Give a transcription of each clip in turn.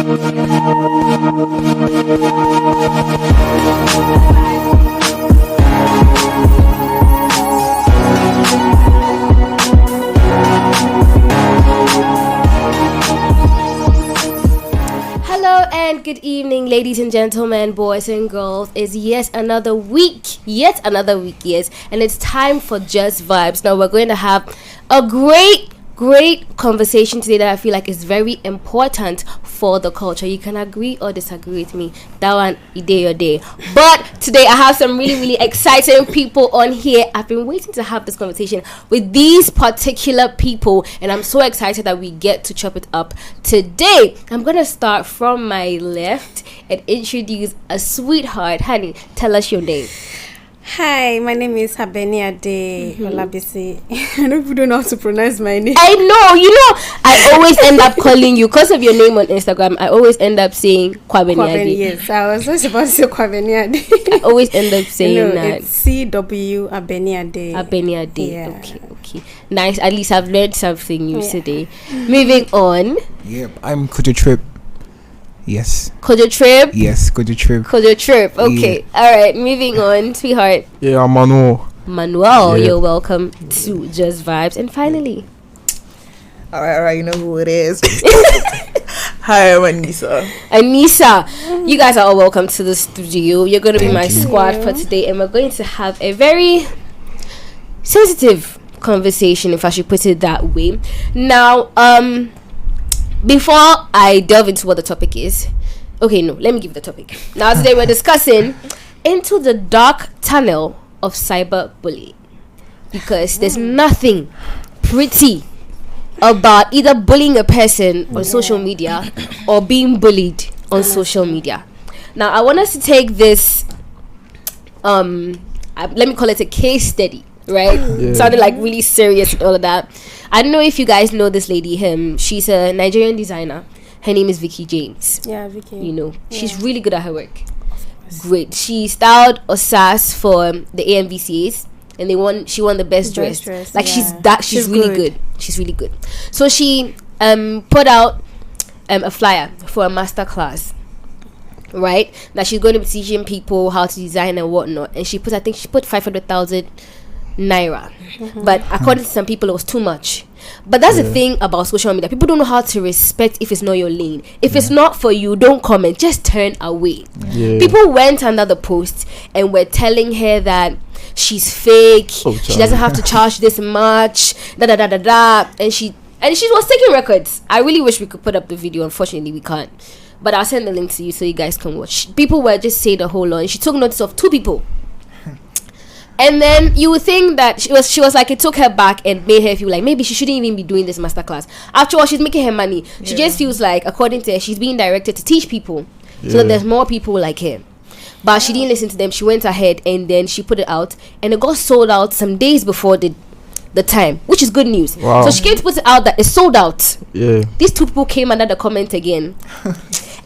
Good evening, ladies and gentlemen, boys and girls. It's yet another week, yes, and it's time for Just Vibes. Now we're going to have a great conversation today that I feel like is very important for the culture. You can agree or disagree with me. That one, your day. But today I have some really exciting people on here. I've been waiting to have this conversation with these particular people, and I'm so excited that we get to chop it up today. I'm going to start from my left and introduce a sweetheart. Honey, tell us your name. Hi, my name is Habeniade Olabisi. I don't know how to pronounce my name. I know, I always end up calling you because of your name on Instagram. I always end up saying Kwabeniade. Yes, I was just about to say Kwabeniade. I always end up saying that. It's CW Abeniade. Abeniade. Yeah. Okay. Nice. At least I've learned something new today. Moving on. Yep, I'm Kojo Trip. Yes. Kojo Trip? Yes, Kojo Trip. Kojo Trip. Okay. Yeah. All right. Moving on, sweetheart. Yeah, I'm Manuel. Manuel, you're welcome to Just Vibes. And finally. All right. You know who it is. Hi, I'm Anissa. Anissa, you guys are all welcome to the studio. You're going to be my squad for today. And we're going to have a very sensitive conversation, if I should put it that way. Now, before I delve into what the topic is, let me give the topic. Now, today we're discussing into the dark tunnel of cyberbullying, because there's nothing pretty about either bullying a person on social media or being bullied on social media. Now, I want us to take this, let me call it a case study, right? Sounded like really serious and all of that. I don't know if you guys know this lady. She's a Nigerian designer. Her name is Vicky James. Yeah, Vicky. You know, she's really good at her work. Great. She styled Osas for the AMVCAs, and she won the best dress. Like she's really good. She's really good. So she put out a flyer for a master class. Right? That she's going to be teaching people how to design and whatnot. And she put 500,000 Naira. But according to some people, it was too much. But that's the thing about social media. People don't know how to respect if it's not your lane. If it's not for you, don't comment. Just turn away. People went under the post and were telling her that she's fake. She doesn't have to charge this much. And she was taking records. I really wish we could put up the video. Unfortunately, we can't. But I'll send the link to you so you guys can watch. People were just saying a whole lot. And she took notice of 2 people. And then you would think that she was like, it took her back and made her feel like maybe she shouldn't even be doing this masterclass. After all, she's making her money. She just feels like, according to her, she's being directed to teach people so that there's more people like her. But she didn't listen to them. She went ahead and then she put it out, and it got sold out some days before the time, which is good news. So she came to put it out that it's sold out. These 2 people came under the comment again.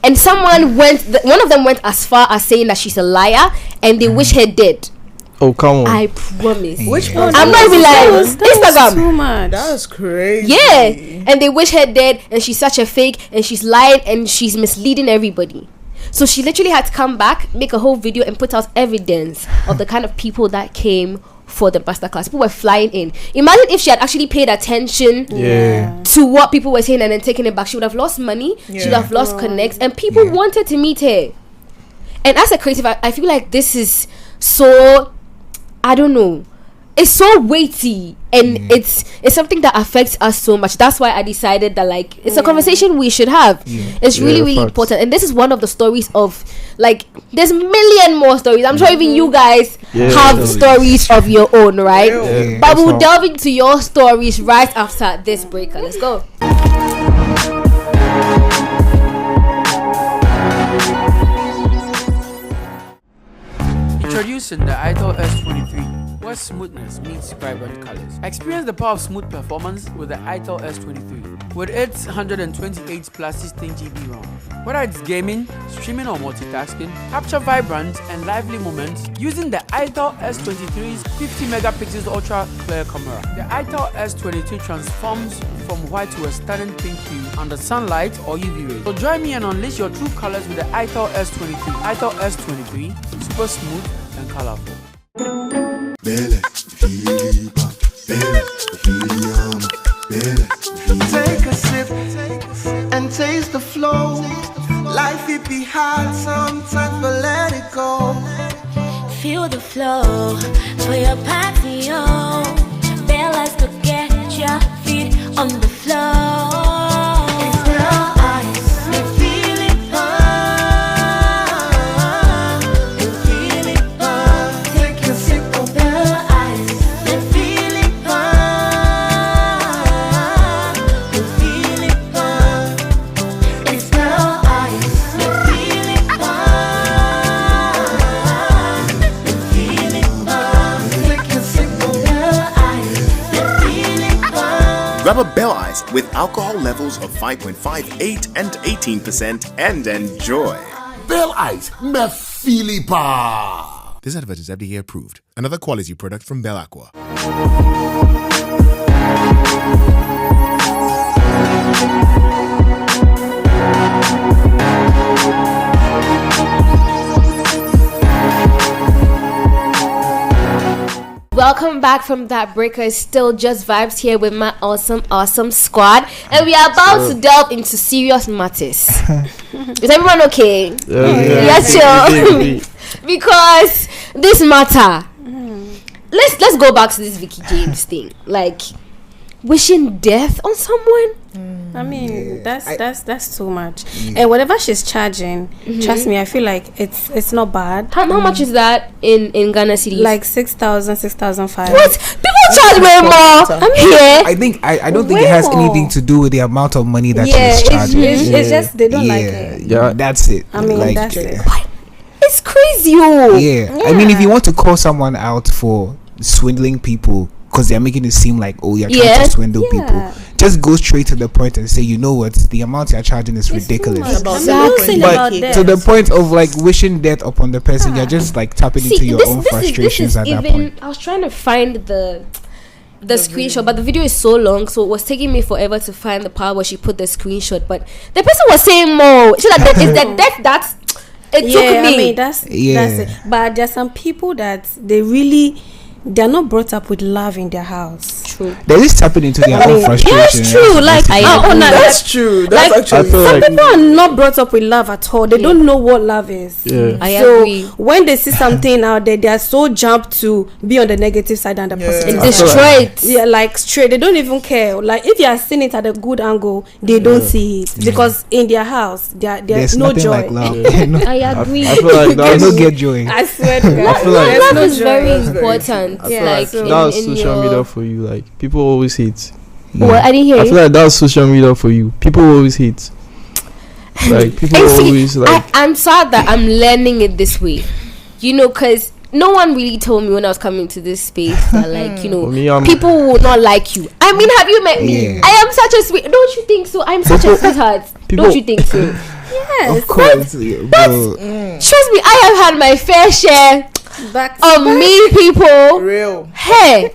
And one of them went as far as saying that she's a liar and they wish her dead. Oh, come on. I promise. Which one? I'm not even lying. Instagram. Too much. That was crazy. Yeah. And they wish her dead, and she's such a fake, and she's lying, and she's misleading everybody. So she literally had to come back, make a whole video, and put out evidence of the kind of people that came for the masterclass. People were flying in. Imagine if she had actually paid attention to what people were saying and then taken it back. She would have lost money. She would have lost connects, and people wanted to meet her. And as a creative, I feel like this is so, I don't know, it's so weighty, and it's something that affects us so much. That's why I decided that it's a conversation we should have. It's really important, and this is one of the stories of, there's a million more stories. I'm sure even you guys have stories of your own, right? But we'll delve into your stories right after this break. Let's go. Introducing the itel S23, where smoothness meets vibrant colors. Experience the power of smooth performance with the itel S23. with its 128 plus 16 GB ROM. Whether it's gaming, streaming or multitasking, capture vibrant and lively moments using the itel S23's 50 megapixels ultra clear camera. The itel S23 transforms from white to a stunning pink hue under sunlight or UV rays. So join me and unleash your true colors with the itel S23. itel S23, super smooth and colorful. Take a sip and taste the flow. Life it be hard sometimes, but let it go. Feel the flow for your patio. Bellas to get your feet on the floor. It's real ice. You feel it burn. You feel it burn. Take a sip of real ice. You feel it burn. You feel it burn. It's real ice. You feel it burn. You feel it burn. Take a sip of real ice. You feel it burn. Grab a Bell Ice with alcohol levels of 5.58 and 18% and enjoy. Bell Ice, me Philippa. This advert is FDA approved. Another quality product from Bell Aqua. Welcome back from that breaker. It's still Just Vibes here with my awesome squad, and we are about to delve into serious matters. Is everyone okay? Yes, sure. Because this matter. Let's go back to this Vicky James thing. Like wishing death on someone. I mean, that's too much. And whatever she's charging, trust me, I feel like it's not bad. How much is that in Ghana cedis? Like 6,000, 6,500. What? People charge way more. I think I don't think it has anything to do with the amount of money that she's charging. It's just they don't like it. Yeah, that's it. I mean, like, that's it. It's crazy. Yeah. I mean, if you want to call someone out for swindling people because they're making it seem like, oh, you're trying to swindle people, just go straight to the point and say, you know what, the amount you're charging is ridiculous. But to the point of like wishing death upon the person, you're just like tapping into your own frustrations at that point. I was trying to find the screenshot, but the video is so long, so it was taking me forever to find the part where she put the screenshot. But the person was saying more. She's like, is that death that's it took me. I mean, that's it. But there's some people that they're not brought up with love in their house. True. They're just tapping into their own frustration. That's true. Like that's true. That's like, actually some people are not brought up with love at all. They don't know what love is. I agree. When they see something out there, they are so jumped to be on the negative side than the positive. And destroy it. Yeah, like straight. They don't even care. Like if you are seeing it at a good angle, they don't see it because in their house, there's no joy. Like love. I agree. I feel like There's no get joy. I swear to God. Love is very important. Like that's social media for you. Like people always hate. Well, I didn't hear I you. feel like that's social media for you. People always hate. Like people always like. I'm sad that I'm learning it this way. You know, because no one really told me when I was coming to this space that, like, you know, people will not like you. I mean, have you met me? Yeah. I am such a sweet. Don't you think so? I'm such a sweetheart. Don't you think so? Yes. Of course. Trust me, I have had my fair share of mean people. real. Hey.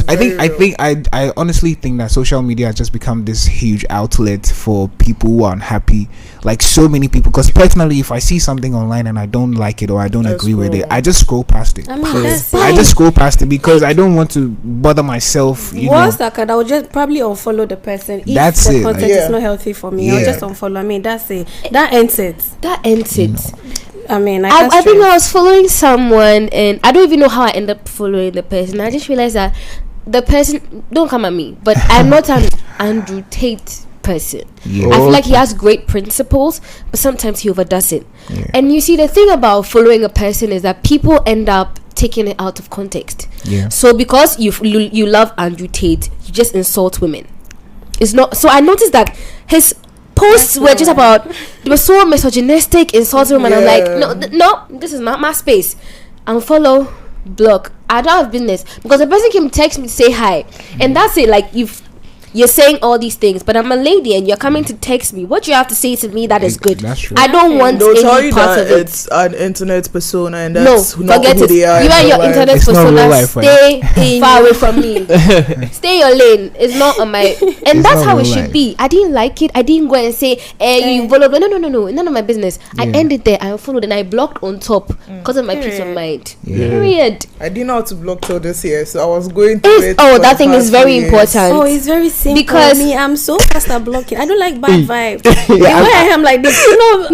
I honestly think that social media has just become this huge outlet for people who are unhappy. Like so many people. Because personally, if I see something online and I don't like it or I don't agree with it, I just scroll past it. I mean, that's I just scroll past it because I don't want to bother myself. Once I would just probably unfollow the person if That's the it, content is not healthy for me. I'll just unfollow. I mean, that's it. That ends it. I mean, I think I was following someone and I don't even know how I ended up following the person. I just realized that the person, don't come at me, but I'm not an Andrew Tate person. I feel like he has great principles, but sometimes he overdoes it. And you see, the thing about following a person is that people end up taking it out of context. So because you love Andrew Tate, you just insult women. It's not. So I noticed that his posts were just about, they were so misogynistic, insulting women. I'm like, no, this is not my space. Unfollow, block. I don't have business, because the person can text me to say hi, and that's it. Like, you've you're saying all these things, but I'm a lady and you're coming to text me. What do you have to say to me that is good? That's true. I don't want They'll tell any you part that of it. it's an internet persona, and that's No, not forget who it. they are. You and your internet It's not real persona, life, right? stay far away from me. Stay your lane. It's not on my. And It's that's not how it real should life. be. I didn't like it. I didn't go and say, you followed. No, none of my business. I Yeah. ended there. I unfollowed and I blocked on top because of my peace of mind. Yeah. Period. I didn't know how to block till this year, so I was going through it. Oh, for that the thing is past very 2 years. important. Oh, it's very simple. Because- me, I'm so fast at blocking. I don't like bad vibes. The Yeah, way I am like this. No,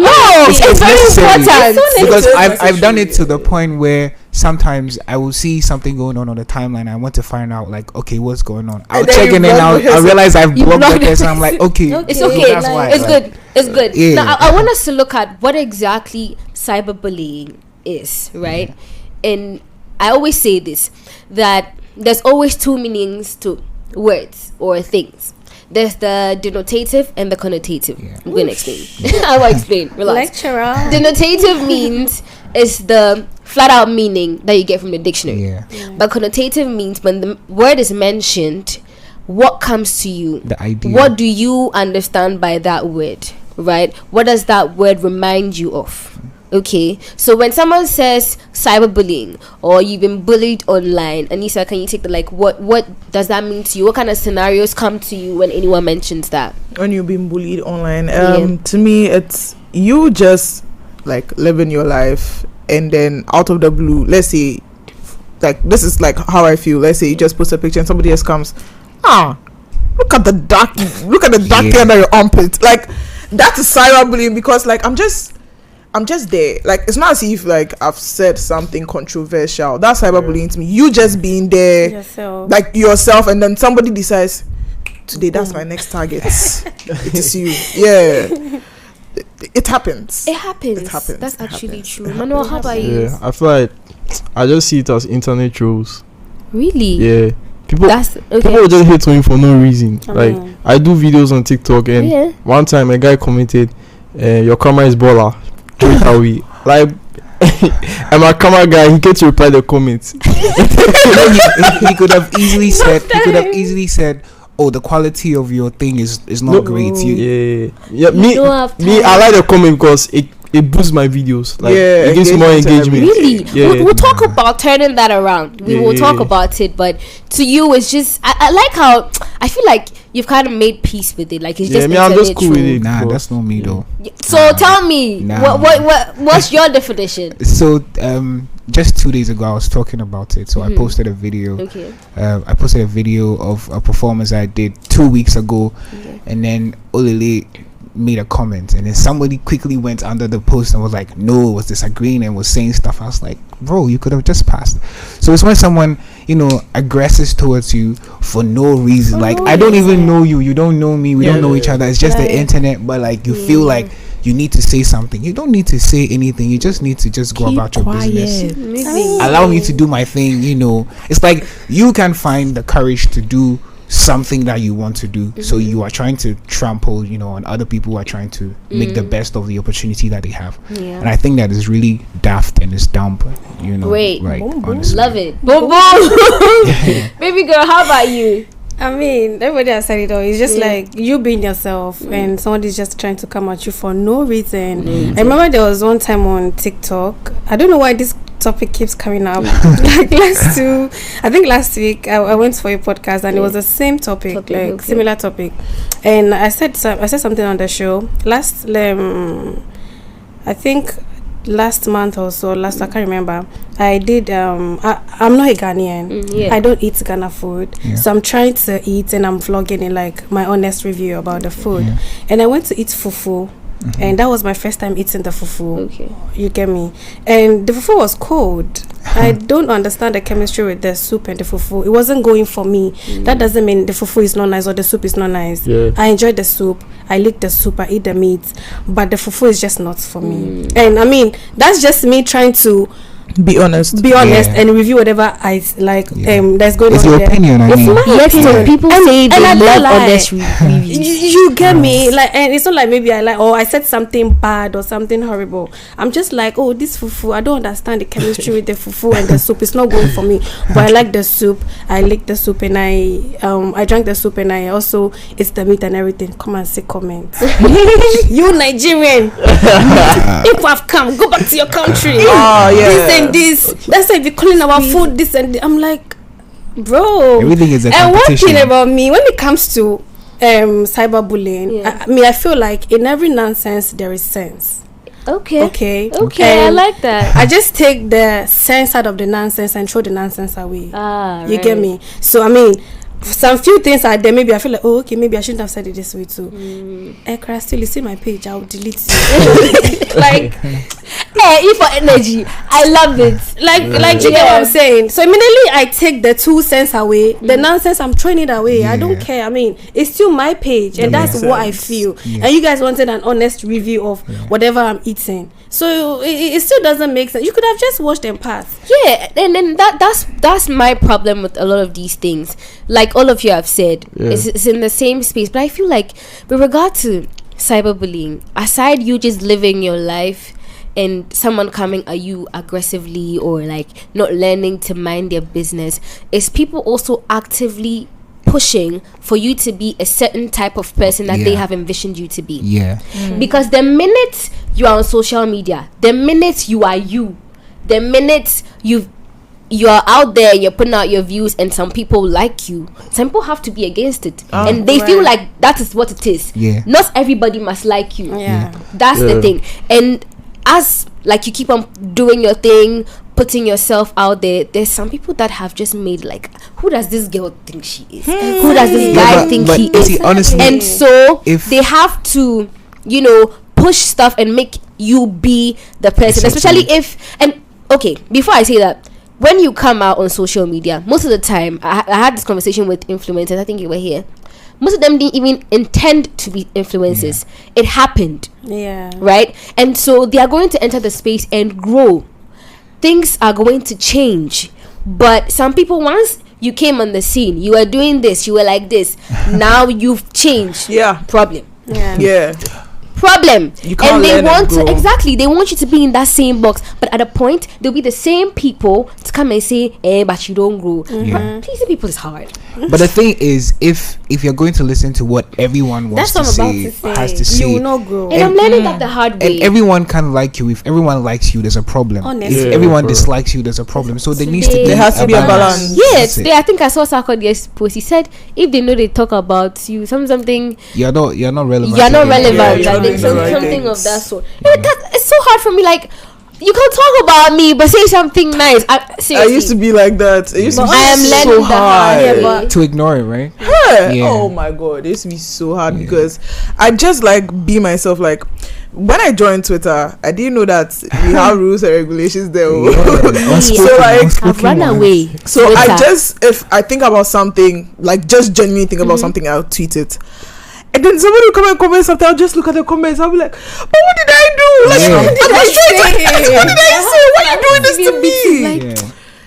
it's very necessary. important. Because necessary. I've done it to the point where sometimes I will see something going on the timeline. I want to find out, like, okay, what's going on. I'll And then check you in and block the I'll realize I've You blocked block the the person. I'm like, okay, Okay. It's okay. that's why. It's like, good. It's good. Yeah. Now, I want us to look at what exactly cyberbullying is, right? And I always say this, that there's always two meanings to words or things. There's the denotative and the connotative. Yeah. I'm going to explain. I will explain. Relax. lecturer. Denotative means is the flat out meaning that you get from the dictionary. Yeah, But connotative means when the word is mentioned, what comes to you? the idea. What do you understand by that word, right? What does that word remind you of? Okay, so when someone says cyberbullying or you've been bullied online, Anissa, can you take the, like, what does that mean to you? What kind of scenarios come to you when anyone mentions that? When you've been bullied online, Yeah. to me, it's you just like living your life, and then out of the blue, let's say, like, this is like how I feel. Let's say you just post a picture and somebody else comes, look at the dark thing under your armpit. Like, that's cyberbullying, because like I'm just there. Like, it's not as if like I've said something controversial. That's cyberbullying to me. You just being there, Yourself. like yourself, and then somebody decides, today that's my next target. It is you. Yeah. It happens. It happens. It happens. That's It actually happens. true. Manuel, how about you? Yeah, I feel like I just see it as internet trolls. Really? Yeah, people That's people okay. will just hate on you for no reason. Like, Mm. I do videos on TikTok, and Yeah. one time a guy commented, "Your camera is baller." Throw it away. Like, I'm a camera guy. He gets to reply the comments. he could have easily said, oh, the quality of your thing is not No. great. Yeah, You me, don't have I time. like the comment because it boosts my videos. Like, Yeah, it gives more engagement and engagement. Really? Yeah. We'll talk about turning that around. We will talk Yeah. about it, but to you, it's just I like how I feel like you've kind of made peace with it. Like, it's Yeah, just me, I'm just internet cool with troll. it. Nah, But- that's not me though. So tell me, Nah. what's your definition? So just 2 days ago I was talking about it. So I posted a video. Okay. I posted a video of a performance I did 2 weeks ago, and then Olele made a comment, and then somebody quickly went under the post and was like, no, was disagreeing and was saying stuff. I was like, bro, you could have just passed. So it's when someone, aggresses towards you for no reason. Like, I don't even know you, you don't know me, we don't know each other. It's just the internet, but like you feel like you need to say something. You don't need to say anything. You just need to just go about your business. Allow me to do my thing. It's like you can find the courage to do something that you want to do. So you are trying to trample on other people who are trying to make the best of the opportunity that they have. And I think that is really daft and it's dumb. Great. Right? Honestly. Love it. Boom boom. Baby girl, how about you? I mean, everybody has said it all. It's just like you being yourself, and somebody's just trying to come at you for no reason. I remember there was one time on TikTok. I don't know why this topic keeps coming up. Like I think last week I went for a podcast and it was the same topic, similar topic, and I said something on the show I think last month or so, I can't remember. I did I'm not a Ghanaian. I don't eat Ghana food, so I'm trying to eat, and I'm vlogging in like my honest review about the food. And I went to eat fufu, and that was my first time eating the fufu. Okay. You get me? And the fufu was cold. I don't understand the chemistry with the soup and the fufu. It wasn't going for me. That doesn't mean the fufu is not nice or the soup is not nice. I enjoyed the soup. I lick the soup. I eat the meat. But the fufu is just not for me. And I mean, that's just me trying to be honest, and review whatever I like. That's going it's on your there. opinion. It's my opinion. People say they love honest reviews. You get me? Like, and it's not like maybe I said something bad or something horrible. I'm just like, oh, this fufu, I don't understand the chemistry with the fufu and the soup. It's not going for me. But I like the soup. I lick the soup and I drank the soup and I also it's the meat and everything. Come and say comments. You Nigerian, if I've come, go back to your country. Oh yeah. This and this. That's why you're calling our food this and this. I'm like, bro. Everything is a and one competition. thing about me, when it comes to cyberbullying, I feel like in every nonsense there is sense. Okay, I like that. I just take the sense out of the nonsense and throw the nonsense away. You get me? So I mean, some few things are there. Maybe I feel like, oh, okay, maybe I shouldn't have said it this way too. Still, you see my page, I'll delete it. Like, E for energy. I love it. Like you get what I'm saying. So immediately I take the 2 cents away. The nonsense, I'm throwing it away. I don't care. I mean, it's still my page, and that's what I feel. And you guys wanted an honest review of whatever I'm eating. So it still doesn't make sense. You could have just watched and passed. Yeah, and then that's my problem with a lot of these things. Like all of you have said, it's in the same space. But I feel like with regard to cyberbullying, aside you just living your life and someone coming at you aggressively or like not learning to mind their business, is people also actively pushing for you to be a certain type of person that they have envisioned you to be. Because the minute you are on social media, the minute you are the minute you are out there, you're putting out your views, and some people like you, some people have to be against it, and they feel like that is what it is. Not everybody must like you. That's the thing. And as like you keep on doing your thing, putting yourself out there, there's some people that have just made like, who does this girl think she is? Who does this guy think he is? See, honestly, and so they have to, push stuff and make you be the person, especially if, and okay, before I say that, when you come out on social media, most of the time, I had this conversation with influencers, I think you were here, most of them didn't even intend to be influencers. It happened. Right? And so they are going to enter the space and grow. Things are going to change. But some people, once you came on the scene, you were doing this, you were like this, now you've changed. Problem. Problem. You can't and they want grow. to they want you to be in that same box, but at a point they'll be the same people to come and say, but you don't grow. Pleasing people is hard. But the thing is, if you're going to listen to what everyone wants to say, has to say, you will not grow. And I'm learning that the hard way. And everyone can like you. If everyone likes you, there's a problem. Honestly. If everyone dislikes you, there's a problem. So there needs to be there has to be a balance. Yes, I think I saw Sarkodie's post. He said if they know they talk about you, something you're not relevant. You're not relevant. Yeah, I think something of that sort. It's so hard for me. Like, you can talk about me, but say something nice. I used to be like that. It used to be I am so learning hard. but to ignore it, right? Oh my god, it used to be so hard because I just like be myself. Like when I joined Twitter, I didn't know that we have rules and regulations there. So like I've run away. So Twitter. I just, if I think about something, like just genuinely think about something, I'll tweet it. And then somebody will come and comment something, I'll just look at the comments, I'll be like, but what did I do? Like, what did I say? Why are you doing this to me?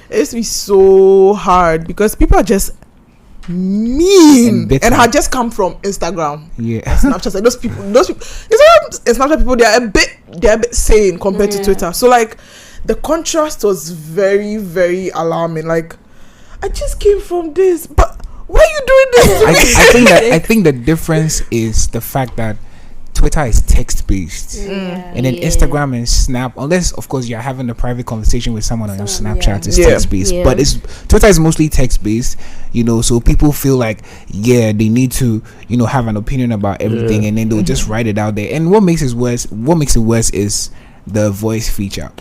It used to be so hard because people are just mean and had just come from Instagram, Snapchat. Like those people, Snapchat people, they're a bit sane compared to Twitter. So like, the contrast was very, very alarming. Like, I just came from this, but why are you doing this to me? I think the difference is the fact that Twitter is text based, and then Instagram and Snap, unless of course you're having a private conversation with someone on your Snapchat, is text based. But Twitter is mostly text based, so people feel like they need to have an opinion about everything, and then they'll just write it out there. And what makes it worse is the voice feature.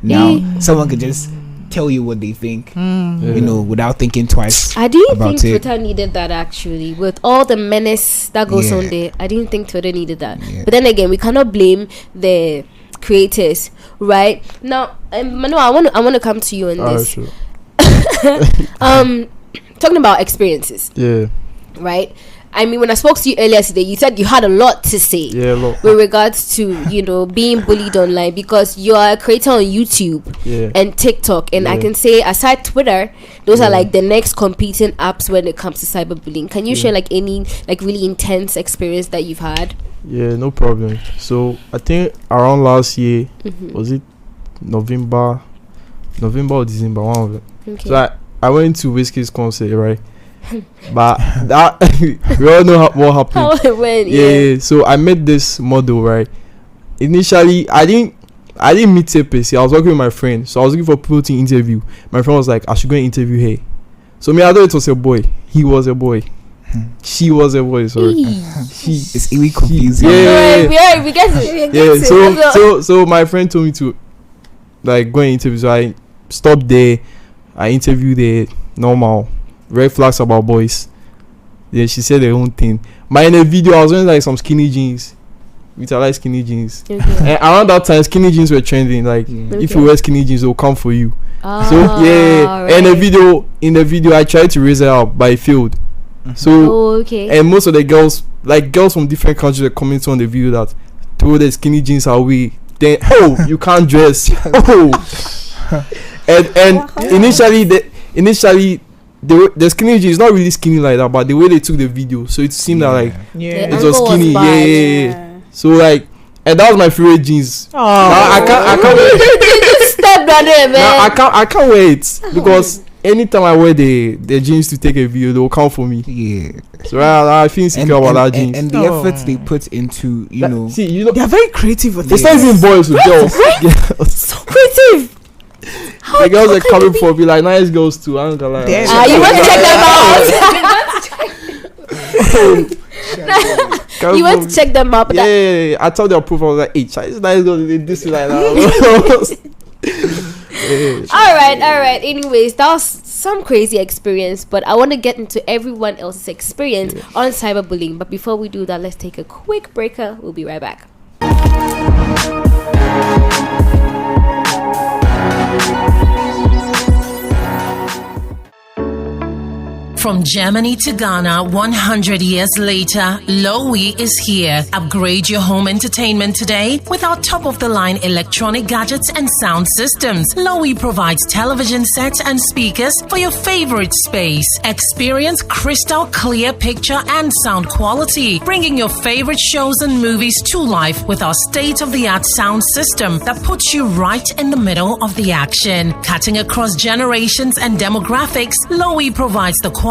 Now someone could just tell you what they think, without thinking twice. I didn't think Twitter needed that, actually, with all the menace that goes on there. I didn't think Twitter needed that. But then again, we cannot blame the creators, right? Now, Manu, I want to come to you on this. Sure. Talking about experiences, right? I mean, when I spoke to you earlier today, you said you had a lot to say with regards to, being bullied online, because you are a creator on YouTube and TikTok. And I can say, aside Twitter, those are like the next competing apps when it comes to cyberbullying. Can you share like any like really intense experience that you've had? Yeah, no problem. So I think around last year, was it November or December, one of them. Okay. So I went to Whiskey's concert, right? But that we all know what happened. How it went, yeah. So I met this model, right? Initially, I didn't meet her per se. I was working with my friend, so I was looking for people to interview. My friend was like, I should go and interview her. So I thought it was a boy. He was a boy. She was a boy. Sorry. It's really confusing. Yeah, we get it. Yeah. So my friend told me to like go and interview. So I stopped there. I interviewed her. Normal. Red flags about boys. Yeah, she said her own thing. But in the video, I was wearing like some skinny jeans. With like skinny jeans. Okay. And around that time, skinny jeans were trending. Like if you wear skinny jeans, they'll come for you. So yeah. Right. And in the video, I tried to raise her up, but it failed. So and most of the girls from different countries are commenting on the video that throw the skinny jeans away. Then you can't dress. And initially the skinny jeans is not really skinny like that, but the way they took the video, so it seemed that like it was skinny. Yeah. So like, and that was my favorite jeans. I can't wear it. Step on it, man. I can't wear it because anytime I wear the jeans to take a video, they will come for me. Yeah. So I feel insecure about that jeans. And the efforts they put into, they are very creative with it's not even boys with girls. So creative. The girls are coming for me, like nice girls too. I don't gonna lie. You want to check them out. You want to check them up. Yeah. I told their proof. I was like, hey, Chinese nice girls, they this like that. All right. Anyways, that was some crazy experience, but I want to get into everyone else's experience on cyberbullying. But before we do that, let's take a quick breaker. We'll be right back. From Germany to Ghana, 100 years later, Lowy is here. Upgrade your home entertainment today with our top-of-the-line electronic gadgets and sound systems. Lowy provides television sets and speakers for your favorite space. Experience crystal clear picture and sound quality, bringing your favorite shows and movies to life with our state-of-the-art sound system that puts you right in the middle of the action. Cutting across generations and demographics, Lowy provides the quality,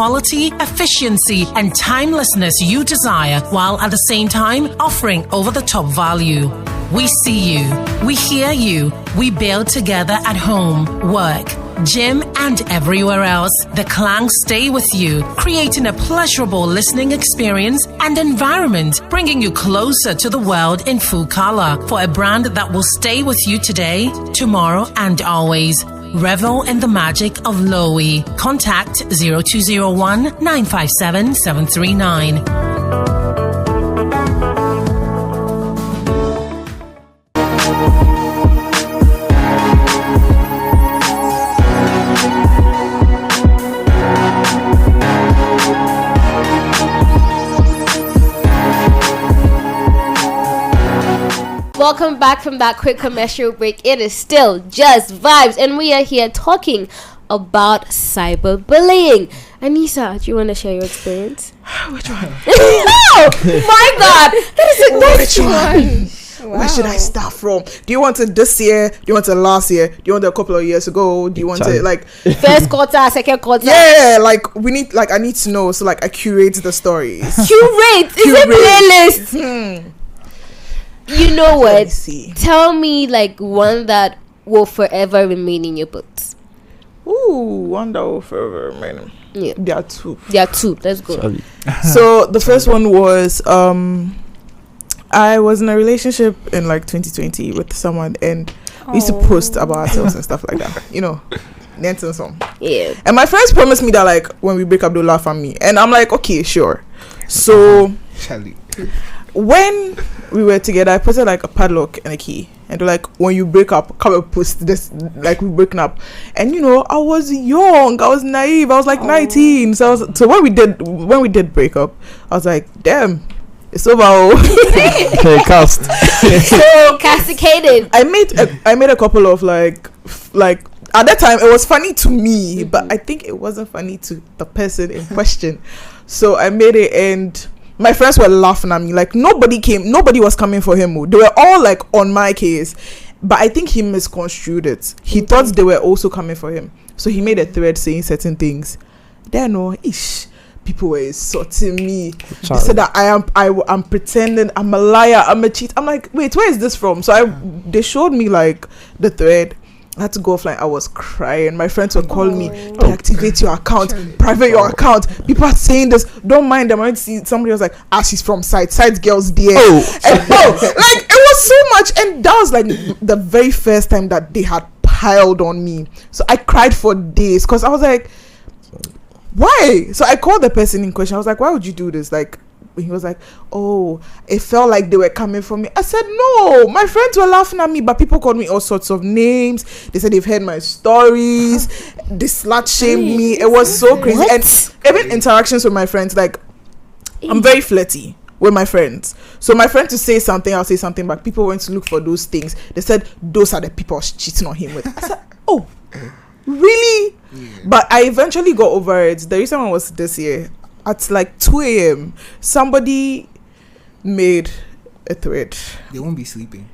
efficiency, and timelessness you desire, while at the same time offering over-the-top value. We see you, we hear you, we build together at home, work, gym, and everywhere else. The clangs stay with you, creating a pleasurable listening experience and environment, bringing you closer to the world in full color. For a brand that will stay with you today, tomorrow, and always. Revel in the magic of Lowy. Contact 0201 957 739. Welcome back from that quick commercial break. It is still just vibes, and we are here talking about cyberbullying. Anissa, do you want to share your experience? Which one? No! My God! Which one? Wow. Where should I start from? Do you want it this year? Do you want it last year? Do you want it a couple of years ago? Do you want it like first quarter, second quarter? Yeah, like we need, like I need to know, so like I curate the stories. Curate? Is it playlist? You know what? Tell me like one that will forever remain in your books. Ooh, one that will forever remain. Yeah. There are two. Let's go. So the first one was I was in a relationship in like 2020 with someone, and we used to post about ourselves and stuff like that. You know. Yeah. And my friends promised me that like when we break up they'll laugh at me. And I'm like, okay, sure. So when we were together, I posted like a padlock and a key, and they're like, when you break up, come and post this, like we're breaking up. And you know, I was young, I was naive, I was like 19. So when we did break up, I was like, damn, it's over. Cast. So castigated. I made a couple of like at that time it was funny to me, but I think it wasn't funny to the person in question. So I made it, and my friends were laughing at me. Like nobody was coming for him. They were all like on my case, but I think he misconstrued it. He thought they were also coming for him, so he made a thread saying certain things. Then people were insulting me. They said that I'm pretending, I'm a liar, I'm a cheat. I'm like, wait, where is this from? So they showed me like the thread. I had to go offline. I was crying. My friends were calling me, deactivate your account, private your account. People are saying this, don't mind them. I went to see somebody was like, she's from site girls there. Like it was so much. And that was like the very first time that they had piled on me. So I cried for days because I was like, why? So I called the person in question. I was like, why would you do this? Like, he was like, it felt like they were coming for me. I said, no, my friends were laughing at me, but people called me all sorts of names. They said they've heard my stories. They slut shamed me. It was so crazy. And even interactions with my friends, like, I'm very flirty with my friends. So my friend to say something, I'll say something back. People went to look for those things. They said those are the people I was cheating on him with. I said, really? But I eventually got over it. The reason why was this year, at like 2 a.m, somebody made a thread. They won't be sleeping.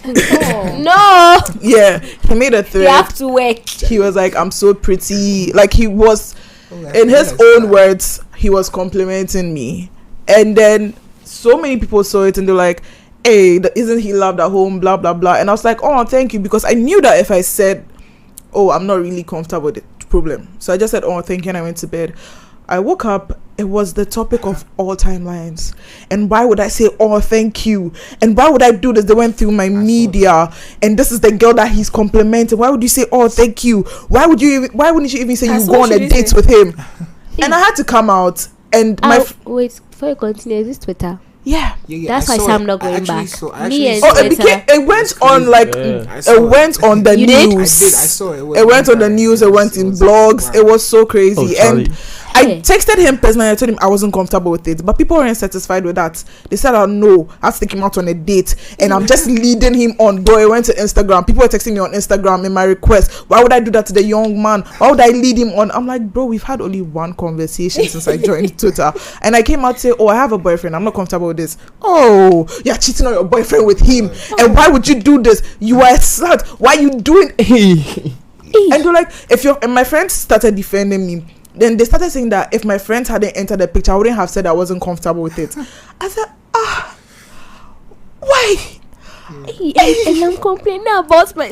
No. Yeah, he made a thread. You have to work. He was like, I'm so pretty. Like he was, in his own words, he was complimenting me. And then so many people saw it and they're like, hey, isn't he loved at home, blah blah blah. And I was like, oh, thank you, because I knew that if I said, I'm not really comfortable with the problem, so I just said, oh, thank you, and I went to bed. I woke up, it was the topic of all timelines. And why would I say, oh, thank you? And why would I do this? They went through my media, and this is the girl that he's complimenting. Why would you say, oh, thank you? Why wouldn't you even say you go on a date with him? And I had to come out, and wait, before you continue, is this Twitter? Yeah. That's why I'm not going back. It went on like it went on the news. I saw it. It went on the news. It went in blogs. It was so crazy. And I texted him personally. I told him I wasn't comfortable with it, but people weren't satisfied with that. They said, "Oh no, I have to take him out on a date, and I'm just leading him on." Bro, I went to Instagram. People were texting me on Instagram in my request. Why would I do that to the young man? Why would I lead him on? I'm like, bro, we've had only one conversation since I joined Twitter, and I came out to say, "Oh, I have a boyfriend. I'm not comfortable with this." Oh, you're cheating on your boyfriend with him, and why would you do this? You are a slut. Why are you doing? And they're like, and my friends started defending me. Then they started saying that if my friends hadn't entered the picture, I wouldn't have said I wasn't comfortable with it. I said, why? And I'm complaining about my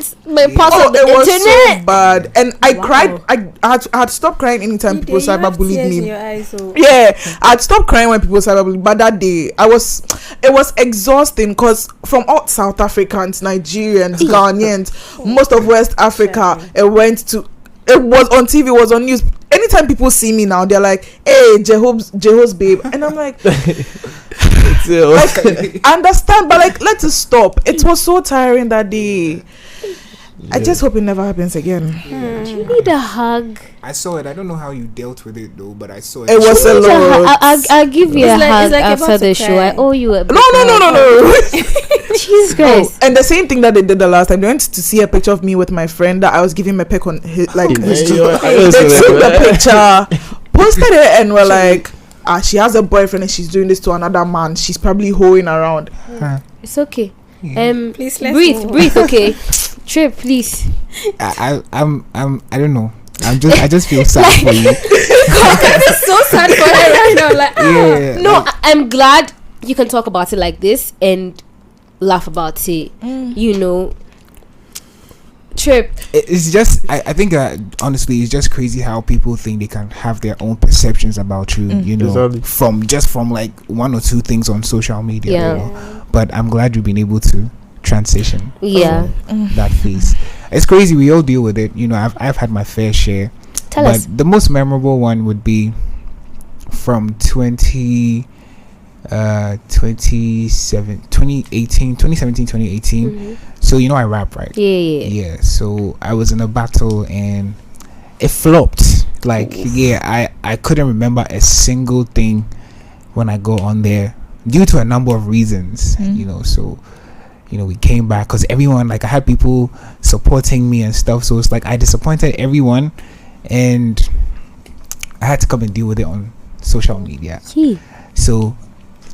part of the it was internet. so bad, and I cried. I had stopped crying anytime people cyberbullied me. I had stopped crying when people cyberbullied. But that day, it was exhausting because from all South Africans, Nigerians, Ghanaians, most of West Africa, it was on TV, it was on news. Anytime people see me now, they're like, hey, Jehovah's babe. And I'm like, I understand, but like, let us stop. It was so tiring that day. I just hope it never happens again. You need a hug. I saw it. I don't know how you dealt with it though, but I saw it. It was a lot. I'll give you a hug after the show. I owe you a No. Jesus Christ. And the same thing that they did the last time, they went to see a picture of me with my friend that I was giving him a peck on his cheek. They took the picture, posted it, and were like, she has a boyfriend and she's doing this to another man. She's probably hoeing around. It's okay. Please breathe. Okay. Trip, please. I don't know. I just feel sad for you. It's so sad for her right now. Like, no, I'm glad you can talk about it like this and laugh about it. You know, Trip. It's just I think honestly, it's just crazy how people think they can have their own perceptions about you. You know, exactly. from like one or two things on social media. You know? But I'm glad you've been able to transition that phase. It's crazy, we all deal with it, you know. I've had my fair share. Tell us. The most memorable one would be from 20 2018. So I rap, right? Yeah. So I was in a battle and it flopped. Like, I couldn't remember a single thing when I go on there due to a number of reasons. So we came back because everyone, like, I had people supporting me and stuff, so it's like I disappointed everyone and I had to come and deal with it on social media. So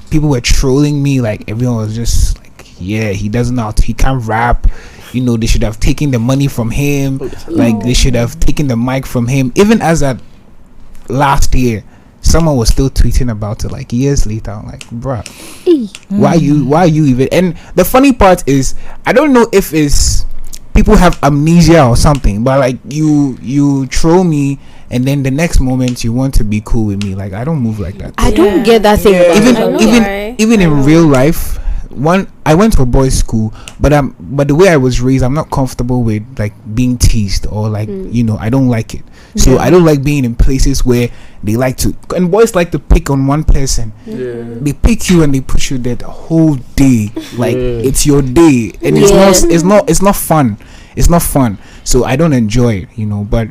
people were trolling me, like everyone was just like, he doesn't know he can't rap, they should have taken the money from him, like they should have taken the mic from him. Even as that last year, someone was still tweeting about it like years later. I'm like, bruh, why you even? And the funny part is, I don't know if it's people have amnesia or something, but like you troll me and then the next moment you want to be cool with me. Like, I don't move like that. I don't get that thing. Even in real life, I went to a boys' school, but the way I was raised, I'm not comfortable with like being teased or like I don't like it. So I don't like being in places where they like to, and boys like to pick on one person. They pick you and they push you there the whole day, like it's your day, and it's not fun. It's not fun. So I don't enjoy it, But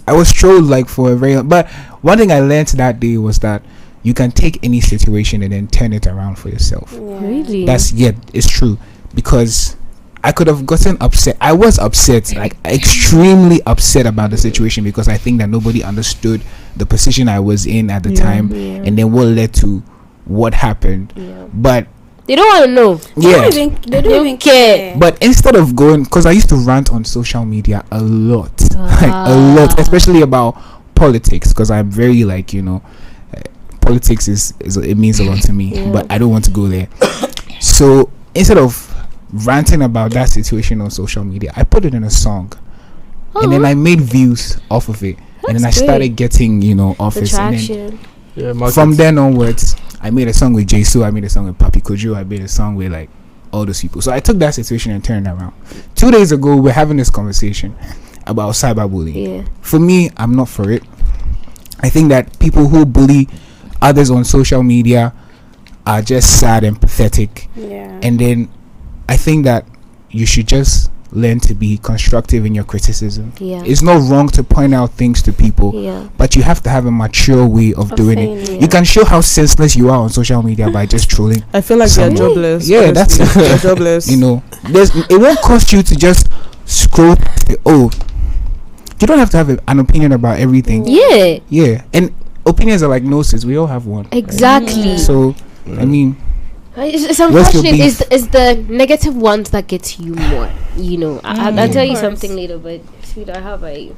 I was trolled like for a very. But one thing I learned that day was that you can take any situation and then turn it around for yourself. Really? It's true, because I could have gotten upset. I was upset, like extremely upset about the situation, because I think that nobody understood the position I was in at the time, and then what led to what happened. But they don't want to know. They don't even care. But instead of going, because I used to rant on social media a lot, like a lot, especially about politics, because I'm very like, politics is it means a lot to me, but I don't want to go there. So instead of ranting about that situation on social media, I put it in a song, and then I made views off of it. And then I started getting offers, and then from then onwards I made a song with Jesu, I made a song with Papi Kojo, I made a song with like all those people. So I took that situation and turned it around. 2 days ago we're having this conversation about cyberbullying. For me, I'm not for it. I think that people who bully others on social media are just sad and pathetic. And then I think that you should just learn to be constructive in your criticism. It's not wrong to point out things to people, but you have to have a mature way of doing it. You can show how senseless you are on social media by just trolling. I feel like they're jobless. That's they're jobless. It won't cost you to just scroll. You don't have to have an opinion about everything. And opinions are like noses. We all have one. Exactly. Right? So I mean, it's unfortunate. It's the negative ones that get you more. I'll tell you something later, but sweetheart, how about you?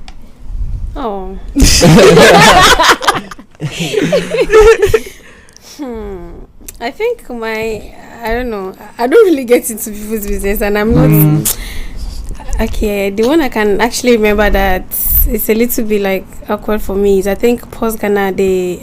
I think I don't know. I don't really get into people's business, and I'm not. Okay, the one I can actually remember that it's a little bit like awkward for me is, I think post Ghana they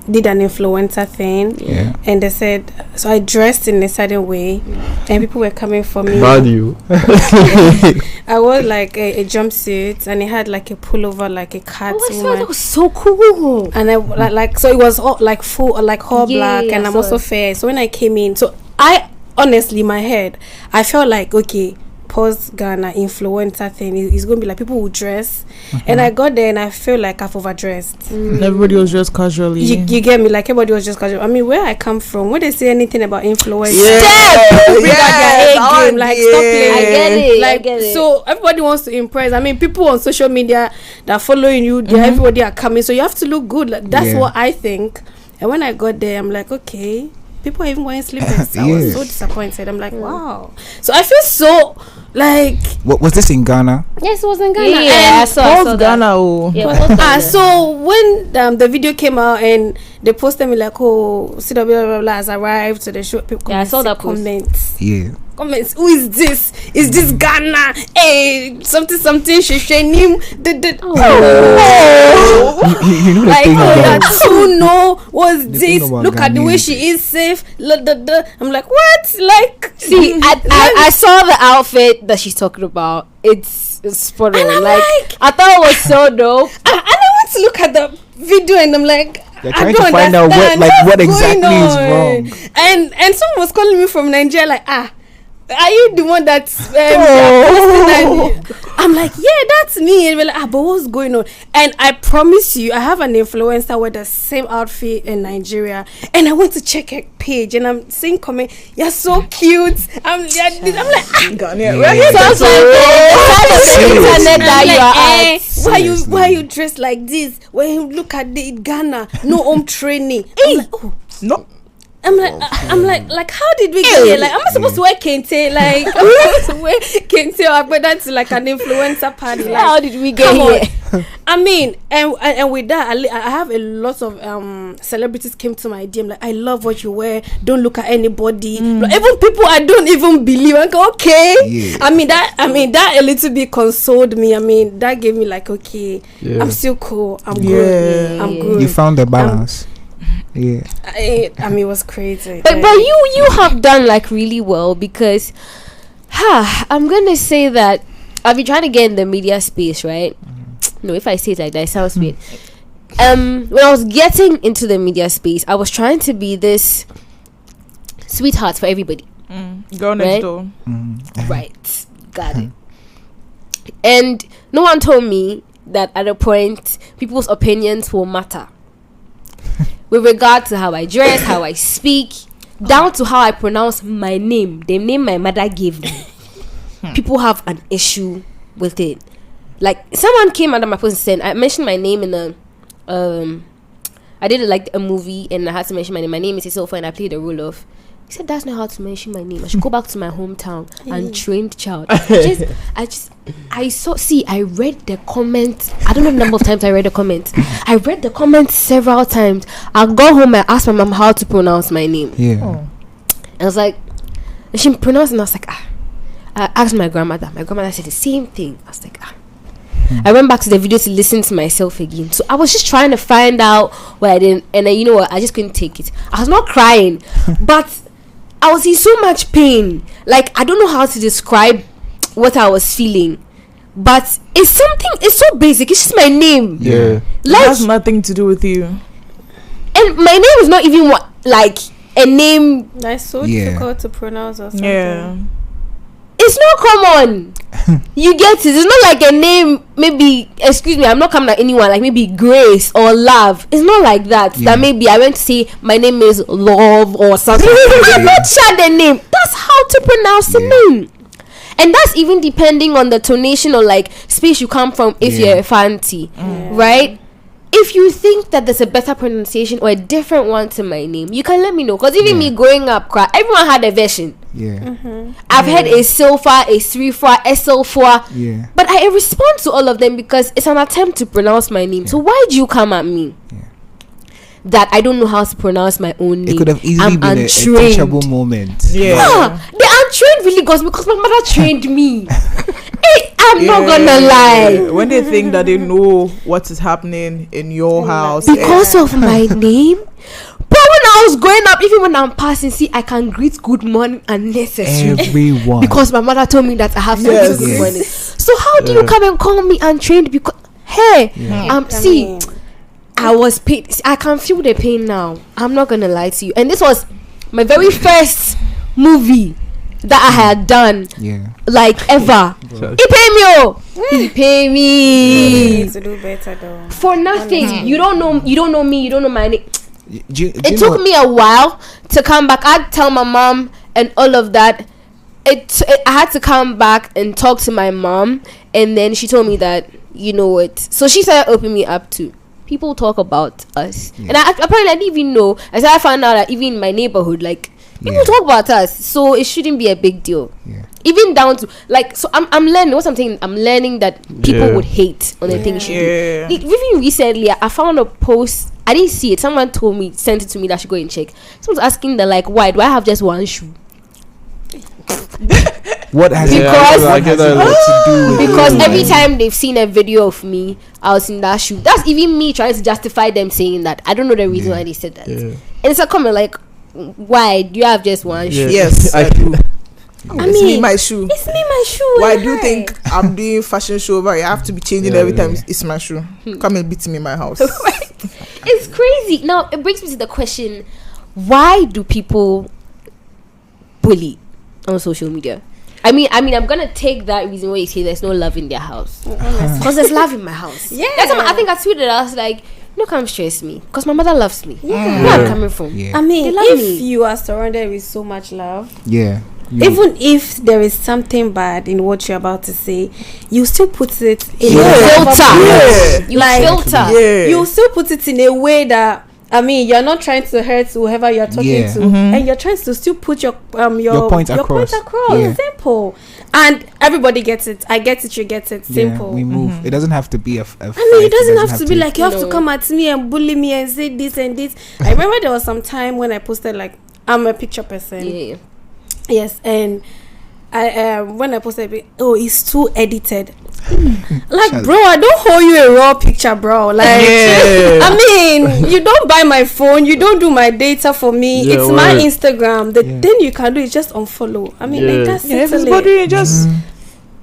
did an influencer thing, and they said, so I dressed in a certain way, and people were coming for me. Bad you. I wore like a jumpsuit, and it had like a pullover, like a cat. That was so cool. And I like so it was all like full, like all black, and I'm also fair. So when I came in, so I honestly, in my head, I felt like, okay, post Ghana influencer thing is going to be like people will dress, and I got there and I feel like I've overdressed. Everybody was just casually. You get me? Like everybody was just casual. I mean, where I come from, when they say anything about influencers, stop playing. I get it. Like, I get it. So everybody wants to impress. I mean, people on social media that are following you, everybody are coming, so you have to look good. Like, that's what I think. And when I got there, I'm like, okay, people are even wearing slippers. I was so disappointed. I'm like, wow. So I feel so like. What was this in Ghana? Yes, it was in Ghana. I saw Ghana. So when the video came out and they posted me like, oh, CW has arrived to the show. People I saw that comments. Comments. Who is this? Is this Ghana? Hey, something. Sheshenim. Like, that too. No, what's this? Look at the way she is safe. I'm like, what? Like, see, I saw the outfit that she's talking about. It's spot on. Like, I thought it was so dope. And I went to look at the video and I'm like, They're trying to find out what exactly is wrong. And someone was calling me from Nigeria like, are you the one that's I'm like, yeah, that's me. And we're like, but what's going on? And I promise you, I have an influencer with the same outfit in Nigeria, and I went to check her page, and I'm seeing comment, you're so cute. I'm like, why you dressed like this? When you look at the Ghana, no home training. I'm like, no. I'm like, how did we get here? Like, am I supposed to wear kente? Like, I'm supposed to wear kente or but that's like an influencer party. Like, how did we get here? I mean, and with that, I have a lot of celebrities came to my DM like, I love what you wear. Don't look at anybody. Like, even people I don't even believe. I go, okay. Yeah. I mean that a little bit consoled me. I mean that gave me like, okay, I'm still cool. I'm good. I'm good. You found the balance. Yeah, I mean it was crazy, but you have done like really well, because I'm gonna say that I've been trying to get in the media space, right? No, if I say it like that, it sounds weird. When I was getting into the media space, I was trying to be this sweetheart for everybody. Girl next door. Right, got it. And no one told me that at a point people's opinions will matter. With regard to how I dress, how I speak, down to how I pronounce my name, the name my mother gave me. People have an issue with it. Like, someone came under my post and said, I mentioned my name in a I did like a movie and I had to mention my name. My name is SE01E07 and I played the role of. He said, that's not how to mention my name. I should go back to my hometown and trained child. I read the comments. I don't know the number of times I read the comments. I read the comments several times. I go home and asked my mom how to pronounce my name. Yeah. I was like, and she pronounced, and I was like, I asked my grandmother. My grandmother said the same thing. I was like, I went back to the video to listen to myself again. So I was just trying to find out where I didn't, and then, you know what, I just couldn't take it. I was not crying, but I was in so much pain. Like, I don't know how to describe what I was feeling, but it's so basic. It's just my name. Yeah. Like, it has nothing to do with you. And my name is not even like a name that's so difficult to pronounce or something. Yeah. It's not common. You get it. It's not like a name, maybe, excuse me, I'm not coming at anyone, like maybe Grace or Love. It's not like that. That maybe I went to say my name is Love or something. I'm not sure the name. That's how to pronounce the name. And that's even depending on the tonation or like space you come from, if you're a fancy, right? If you think that there's a better pronunciation or a different one to my name, you can let me know. Because even me growing up, everyone had a version. Yeah. I've heard a Silfa, a Srifa, a Silfa. Yeah. But I respond to all of them because it's an attempt to pronounce my name. So why do you come at me? That I don't know how to pronounce my own name. It could have easily been a teachable moment. Yeah. The untrained really goes because my mother trained me. I'm not gonna lie. When they think that they know what is happening in your house because of my name. But when I was growing up, even when I'm passing, see, I can greet good morning unnecessary. Everyone. Because my mother told me that I have to greet good morning. So how do you come and call me untrained? Because see, I was pain. I can feel the pain now. I'm not gonna lie to you. And this was my very first movie that I had done, like ever. He pay me. To do better though. For nothing. You don't know me. You don't know my name. It took me a while to come back. I'd tell my mom and all of that. I had to come back and talk to my mom, and then she told me that, you know what. So she started opening me up to people talk about us, and apparently I didn't even know. As I found out that even in my neighborhood, like, people talk about us, so it shouldn't be a big deal. Even down to like, so I'm learning. What I'm saying, I'm learning that people would hate on the things you do. Even recently, I found a post. I didn't see it. Someone sent it to me that I should go and check. Someone's asking that, like, why do I have just one shoe? What has it to do with because every time they've seen a video of me, I was in that shoe. That's even me trying to justify them saying that. I don't know the reason why they said that. And it's a comment like, why do you have just one shoe? Yes, I do. It's me, my shoe. It's me, my shoe. Why do you think I'm doing fashion show? But I have to be changing every time. It's my shoe. Come and beat me in my house. It's crazy. Now it brings me to the question: why do people bully on social media? I mean, I'm gonna take that reason where you say there's no love in their house, because there's love in my house. Yeah, that's why I think I tweeted. I was like, "No, come stress me, because my mother loves me. Yeah, where I'm coming from. Yeah. I mean, if you are surrounded with so much love, even if there is something bad in what you're about to say, you still put it in a filter. You filter. Yeah. You still put it in a way that, I mean, you're not trying to hurt whoever you're talking to, and you're trying to still put your point across. Yeah. Simple, and everybody gets it. I get it. You get it. Simple. We move. It doesn't have to be a fight. I mean, it doesn't have to be like you have to come at me and bully me and say this and this. I remember there was some time when I posted, like, I'm a picture person. Yeah. Yes, and I when I posted, it's too edited. Like, bro, I don't hold you a raw picture, bro. Like, I mean, you don't buy my phone, you don't do my data for me. It's my Instagram. The thing you can do is just unfollow. I mean, like, that's everybody just.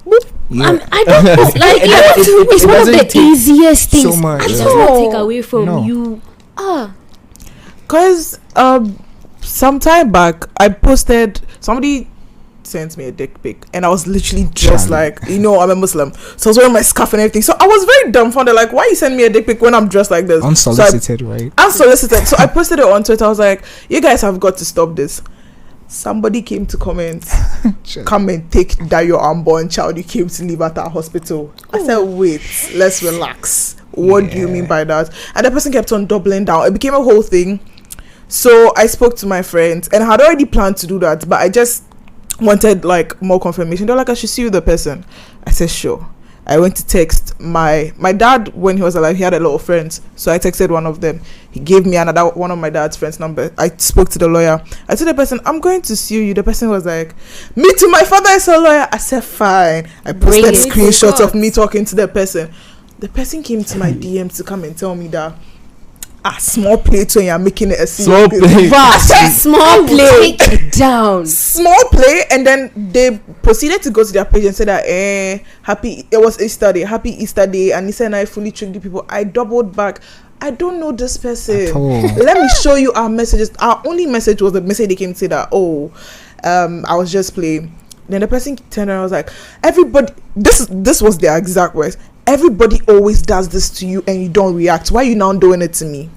I don't know. Like, it's one of the easiest things. So much. I don't take away from you. Because some time back, I posted, somebody sent me a dick pic, and I was literally just like, I'm a Muslim, so I was wearing my scarf and everything, so I was very dumbfounded, like, why you send me a dick pic when I'm dressed like this? Unsolicited, right? Unsolicited. So I posted it on Twitter. I was like, you guys have got to stop this. Somebody came to comment, come and take that your unborn child you came to leave at our hospital. I said, wait, let's relax. What do you mean by that? And the person kept on doubling down. It became a whole thing. So I spoke to my friends, and I had already planned to do that, but I just wanted, like, more confirmation. They're like, I should see you the person. I said, sure. I went to text my dad. When he was alive, he had a lot of friends, so I texted one of them. He gave me another one of my dad's friends' number. I spoke to the lawyer. I told the person, I'm going to sue you. The person was like, me too, my father is a lawyer. I said, fine. I posted screenshots of me talking to the person. The person came to my DM to come and tell me that small play when you're making it a small play. Small play. Take it down. Small play, and then they proceeded to go to their page and say that it was Easter Day, happy Easter Day, and he said I fully tricked the people. I doubled back. I don't know this person. Let me show you our messages. Our only message was the message they came to say that I was just playing. Then the person turned around and was like, everybody, this was their exact words. Everybody always does this to you and you don't react. Why are you now doing it to me?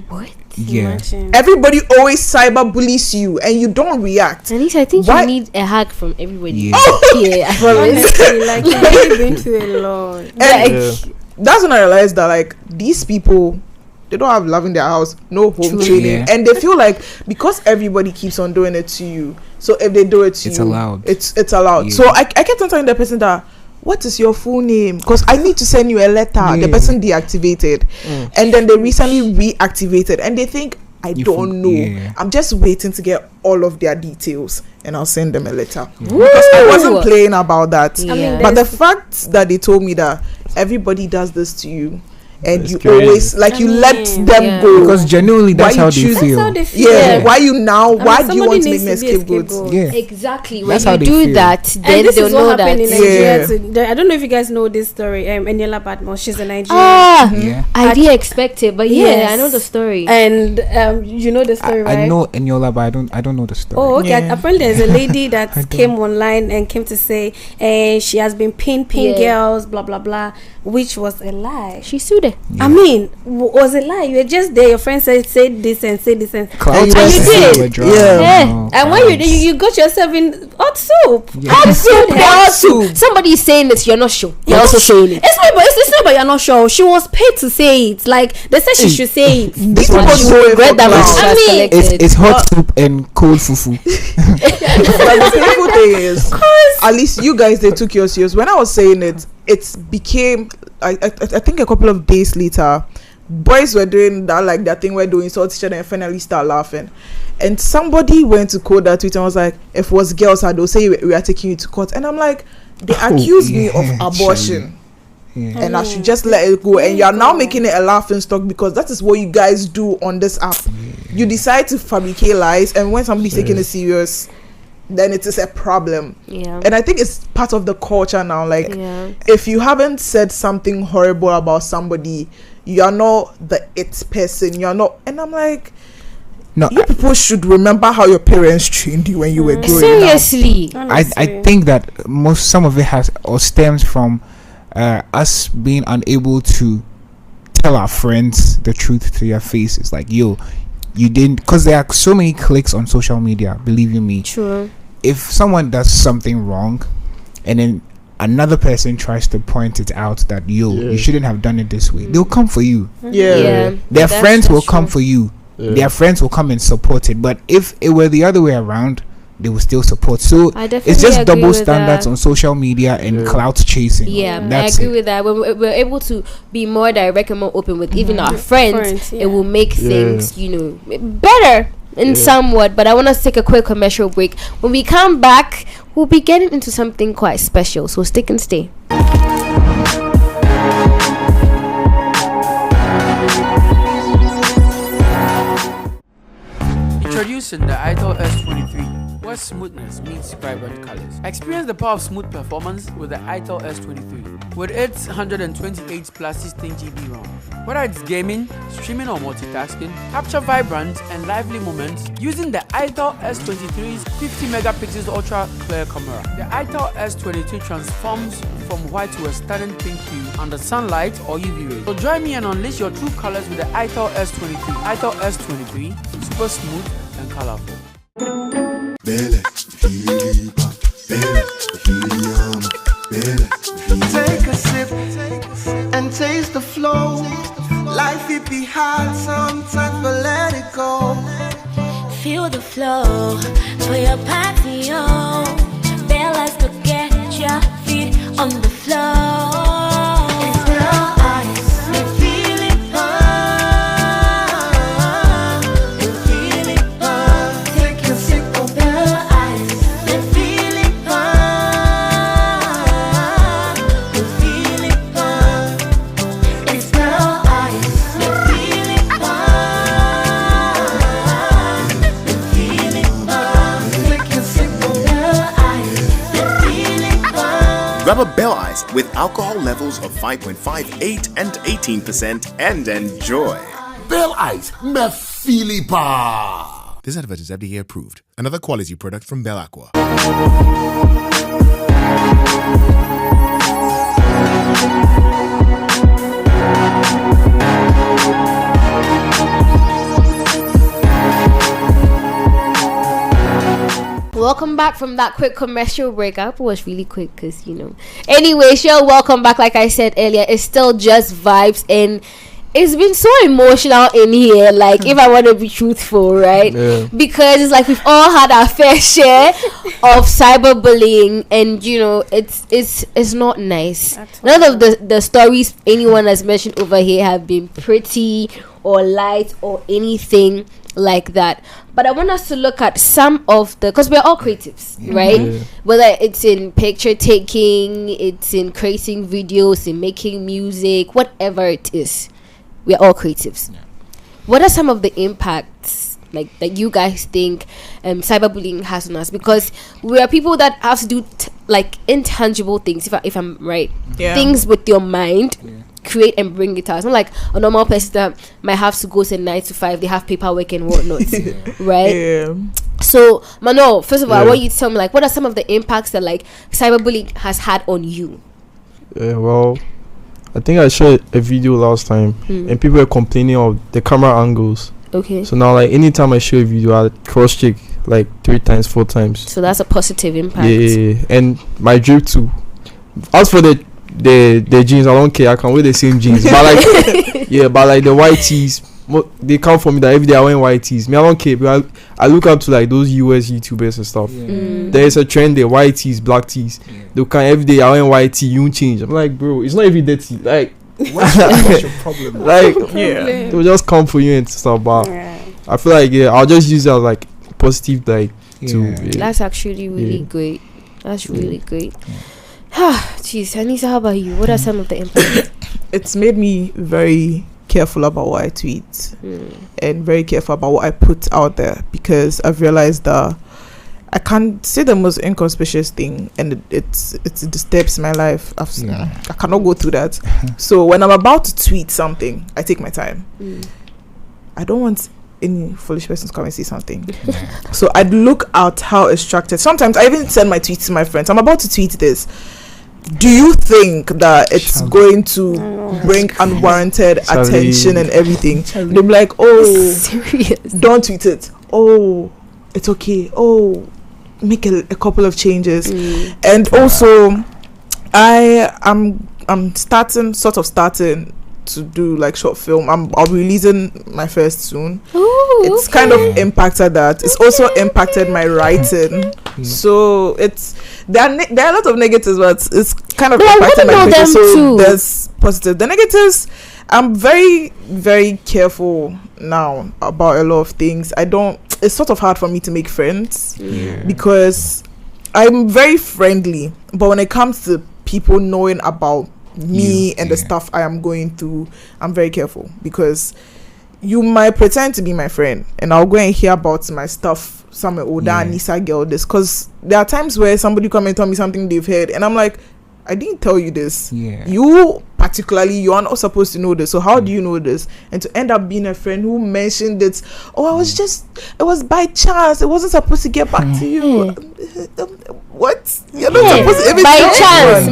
What? Yeah. Imagine. Everybody always cyberbullies you and you don't react. At least I think you need a hug from everybody. Yeah. I promise. Honestly, like, you've really been through a lot. And that's when I realized that, like, these people, they don't have love in their house, no home training, and they feel like because everybody keeps on doing it to you, so if they do it to you, allowed. It's allowed. Yeah. So I kept on telling the person that, what is your full name? Because I need to send you a letter. The person deactivated, and then they recently reactivated, and they think I don't know. Yeah. I'm just waiting to get all of their details, and I'll send them a letter. Because I wasn't playing about that. Yeah. I mean, but the fact that they told me that everybody does this to you, and that's you crazy. Always you let them go, because genuinely that's how they feel. Yeah. Why you now? Why do you want to make me a scapegoat? Yeah. Exactly. When That's you how they do feel. that, then this they'll is know what that. happened in Nigeria. I don't know if you guys know this story. Eniela Badmus, she's a Nigerian. I didn't expect it, but I know the story. And you know the story, right? I know Eniola, but I don't know the story. Oh, okay. Apparently, there's a lady that came online and came to say she has been pinning girls, blah blah blah, which was a lie. She sued it. I mean, was a lie. You were just there. Your friend said this and say this and you did. And when you got yourself in hot soup. Hot soup. Somebody is saying that you're not sure. You're also saying it. It's not, but you're not sure. She was paid to say it. Like they said, she should say it. These people will regret that. I mean, it's hot soup and cold fufu. The beautiful thing is, at least you guys, they took yours serious. When I was saying it, it became I think a couple of days later, boys were doing that, like that thing we're doing, so each other and finally start laughing. And somebody went to quote that tweet and was like, if it was girls, they'll say we are taking you to court. And I'm like, they accused me of abortion. And I should just let it go. And you are now making it a laughing stock because that is what you guys do on this app. You decide to fabricate lies, and when somebody's taking it serious, then it is a problem. And I think it's part of the culture now. Like, if you haven't said something horrible about somebody, you're not the it person, you're not, and I'm like, no, you people should remember how your parents trained you when you were growing seriously up. I think that some of it has or stems from us being unable to tell our friends the truth to their faces. Like, yo, you didn't, because there are so many clicks on social media, believe you me. True. If someone does something wrong and then another person tries to point it out that you shouldn't have done it this way, they'll come for you. Their friends will come for you. Their friends will come and support it. But if it were the other way around, they will still support. So it's just double standards on social media and clout chasing. I agree with that. When we're able to be more direct and more open with even our friends, it will make things, better in somewhat. But I want us to take a quick commercial break. When we come back, we'll be getting into something quite special. So stick and stay. Introducing the Idol S23, where smoothness meets vibrant colors. Experience the power of smooth performance with the Idol S23. With its 128 plus 16 GB ROM. Whether it's gaming, streaming or multitasking, capture vibrant and lively moments using the Idol S23's 50 megapixels ultra clear camera. The Idol S23 transforms from white to a stunning pink hue under sunlight or UV rays. So join me and unleash your true colors with the Idol S23. Idol S23, super smooth and colorful. Take a sip and taste the flow. Life it be hard sometimes, but let it go. Feel the flow for your patio. Bellas to get your feet on the floor. It's real ice. You feel it burn. You feel it burn. Take a sip of real ice. You feel it burn. You feel it burn. It's real ice. You feel it burn. You feel it burn. Take a sip of real ice. You feel it burn. Grab a Bell Ice with alcohol levels of 5.58 and 18% and enjoy. Bell Ice, me Philippa. This advert is FDA approved. Another quality product from Bell Aqua. Welcome back from that quick commercial break. I hope it was really quick because, Anyway, welcome back. Like I said earlier, it's still just vibes and it's been so emotional in here. Like, if I want to be truthful, right? Yeah. Because it's like we've all had our fair share of cyberbullying and, it's not nice. None of the stories anyone has mentioned over here have been pretty or light or anything like that. But I want us to look at some of because we're all creatives, right? Whether it's in picture taking, it's in creating videos, in making music, whatever it is, we're all creatives. What are some of the impacts that you guys think cyberbullying has on us? Because we are people that have to do intangible things, if I'm right, things with your mind. Create and bring it out. It's not like a normal person that might have to go to 9 to 5. They have paperwork and whatnot, right? Yeah. So, Mano, first of all, I want you to tell me what are some of the impacts that cyberbullying has had on you? Well, I think I shared a video last time, and people were complaining of the camera angles. Okay. So now, anytime I share a video, I cross check 3 times, 4 times. So that's a positive impact. Yeah. And my drip too. As for the jeans, I don't care. I can wear the same jeans, but the white tees, they come for me that every day I wear white tees. Me, I don't care. But I look up to those US YouTubers and stuff. There is a trend there, white tees, black tees. They come every day. I wear white tee. You won't change. I'm like, bro, it's not even dirty. What's your problem? They'll just come for you and stuff. But I feel I'll just use it as positive That's actually really great. That's really great. Jeez, Anissa, how about you? What are some of the impacts? It's made me very careful about what I tweet and very careful about what I put out there, because I've realized that I can't say the most inconspicuous thing, and it disturbs my life. I cannot go through that. So when I'm about to tweet something, I take my time. I don't want any foolish person to come and say something. So I'd look at how it's structured. Sometimes I even send my tweets to my friends. I'm about to tweet this. Do you think that it's going to bring unwarranted attention and everything? They'll be like, oh, serious? Don't tweet it. Oh, it's okay. Oh, make a couple of changes. And also, I'm starting to do like short film. I'll be releasing my first soon. It's kind of impacted that. It's also impacted my writing. So there are a lot of negatives, but it's kind of impacted my writing. So there's positive. The negatives, I'm very, very careful now about a lot of things. It's sort of hard for me to make friends because I'm very friendly, but when it comes to people knowing about me and the stuff I am going through, I'm very careful, because you might pretend to be my friend and I'll go and hear about my stuff somewhere. Oh, that Nisa girl, this, because there are times where somebody come and tell me something they've heard and I'm like, I didn't tell you this. You particularly, you are not supposed to know this, so how do you know this? And to end up being a friend who mentioned it, it was by chance, it wasn't supposed to get back to you. What? You're not supposed to even by chance.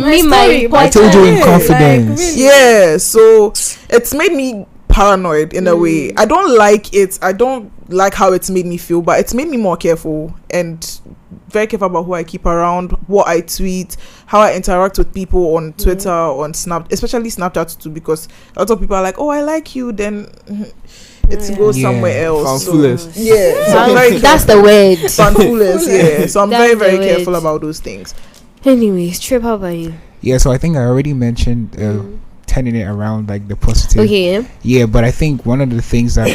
I told you in confidence. Really? So it's made me paranoid in a way. I don't like it. I don't like how it's made me feel, but it's made me more careful and very careful about who I keep around, what I tweet, how I interact with people on Twitter, on Snap, especially Snapchat too, because a lot of people are like, oh, I like you, then it goes somewhere else. So, that's the word. Fanfullers, So I'm very, very careful about those things. Anyways, Trip, how about you? Yeah, so I think I already mentioned turning it around, like the positive. Okay. Yeah, but I think one of the things that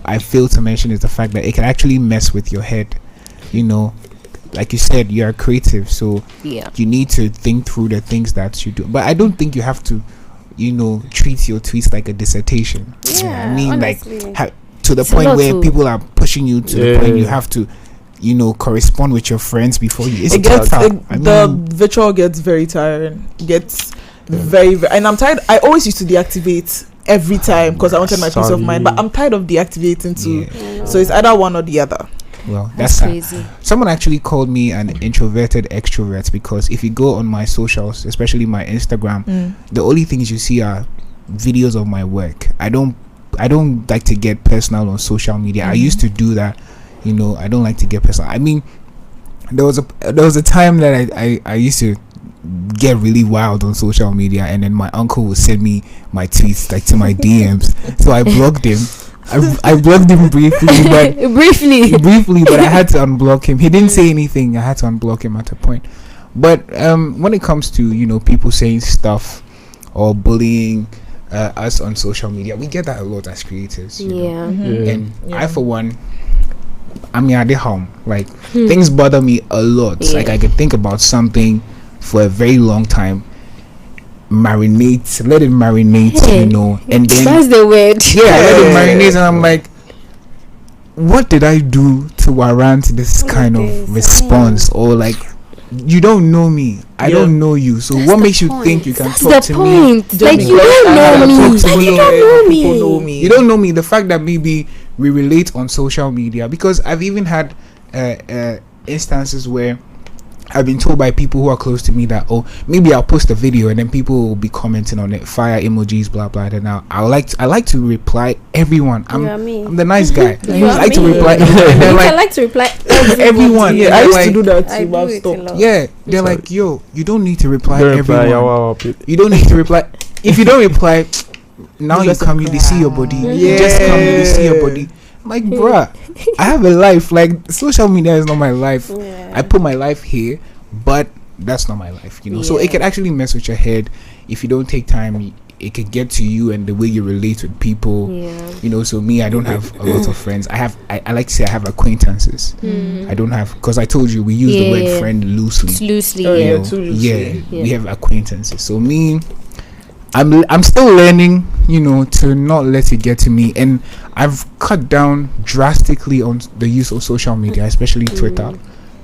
I failed to mention is the fact that it can actually mess with your head. You know, like you said, you are creative, so you need to think through the things that you do. But I don't think you have to, treat your tweets like a dissertation. I mean, honestly, like to the point where people are pushing you to the point you have to, correspond with your friends before you. The virtual gets very tiring. Gets very, very, and I'm tired. I always used to deactivate every time because I wanted my peace of mind, but I'm tired of deactivating too. So it's either one or the other. Well, that's crazy. Someone actually called me an introverted extrovert, because if you go on my socials, especially my Instagram, the only things you see are videos of my work. I don't like to get personal on social media. I used to do that. I don't like to get personal. I mean, there was a time that I used to get really wild on social media, and then my uncle would send me my tweets like to my DMs. So I blocked him. I blocked him briefly, but I had to unblock him. He didn't say anything. I had to unblock him at a point. But when it comes to people saying stuff or bullying us on social media, we get that a lot as creators. And I, for one, I'm at home. Like things bother me a lot. Like I could think about something for a very long time, let it marinate, and then that's the word. Let it marinate, and I'm like, what did I do to warrant this kind of response? Or like, you don't know me, I don't know you, so that's what makes you think you can talk to me? Like, you don't know me. You don't know me. People know me. You don't know me. The fact that maybe we relate on social media, because I've even had instances where I've been told by people who are close to me that, maybe I'll post a video and then people will be commenting on it, fire emojis, blah blah. And now I like to reply everyone. I'm the nice guy. I like to reply. I like to reply everyone. Yeah, I used to do that too. They're like, yo, you don't need to reply everyone. You don't need to reply. If you don't reply, now you come, you see your body. You just come, you see your body. Like, bruh, I have a life. Like, social media is not my life. I put my life here, but that's not my life, So it can actually mess with your head if you don't take time. It could get to you and the way you relate with people. So me, I don't have a lot of friends. I like to say I have acquaintances. I don't have, because I told you we use the word friend loosely. We have acquaintances. So me, I'm still learning, to not let it get to me, and I've cut down drastically on the use of social media, especially Twitter.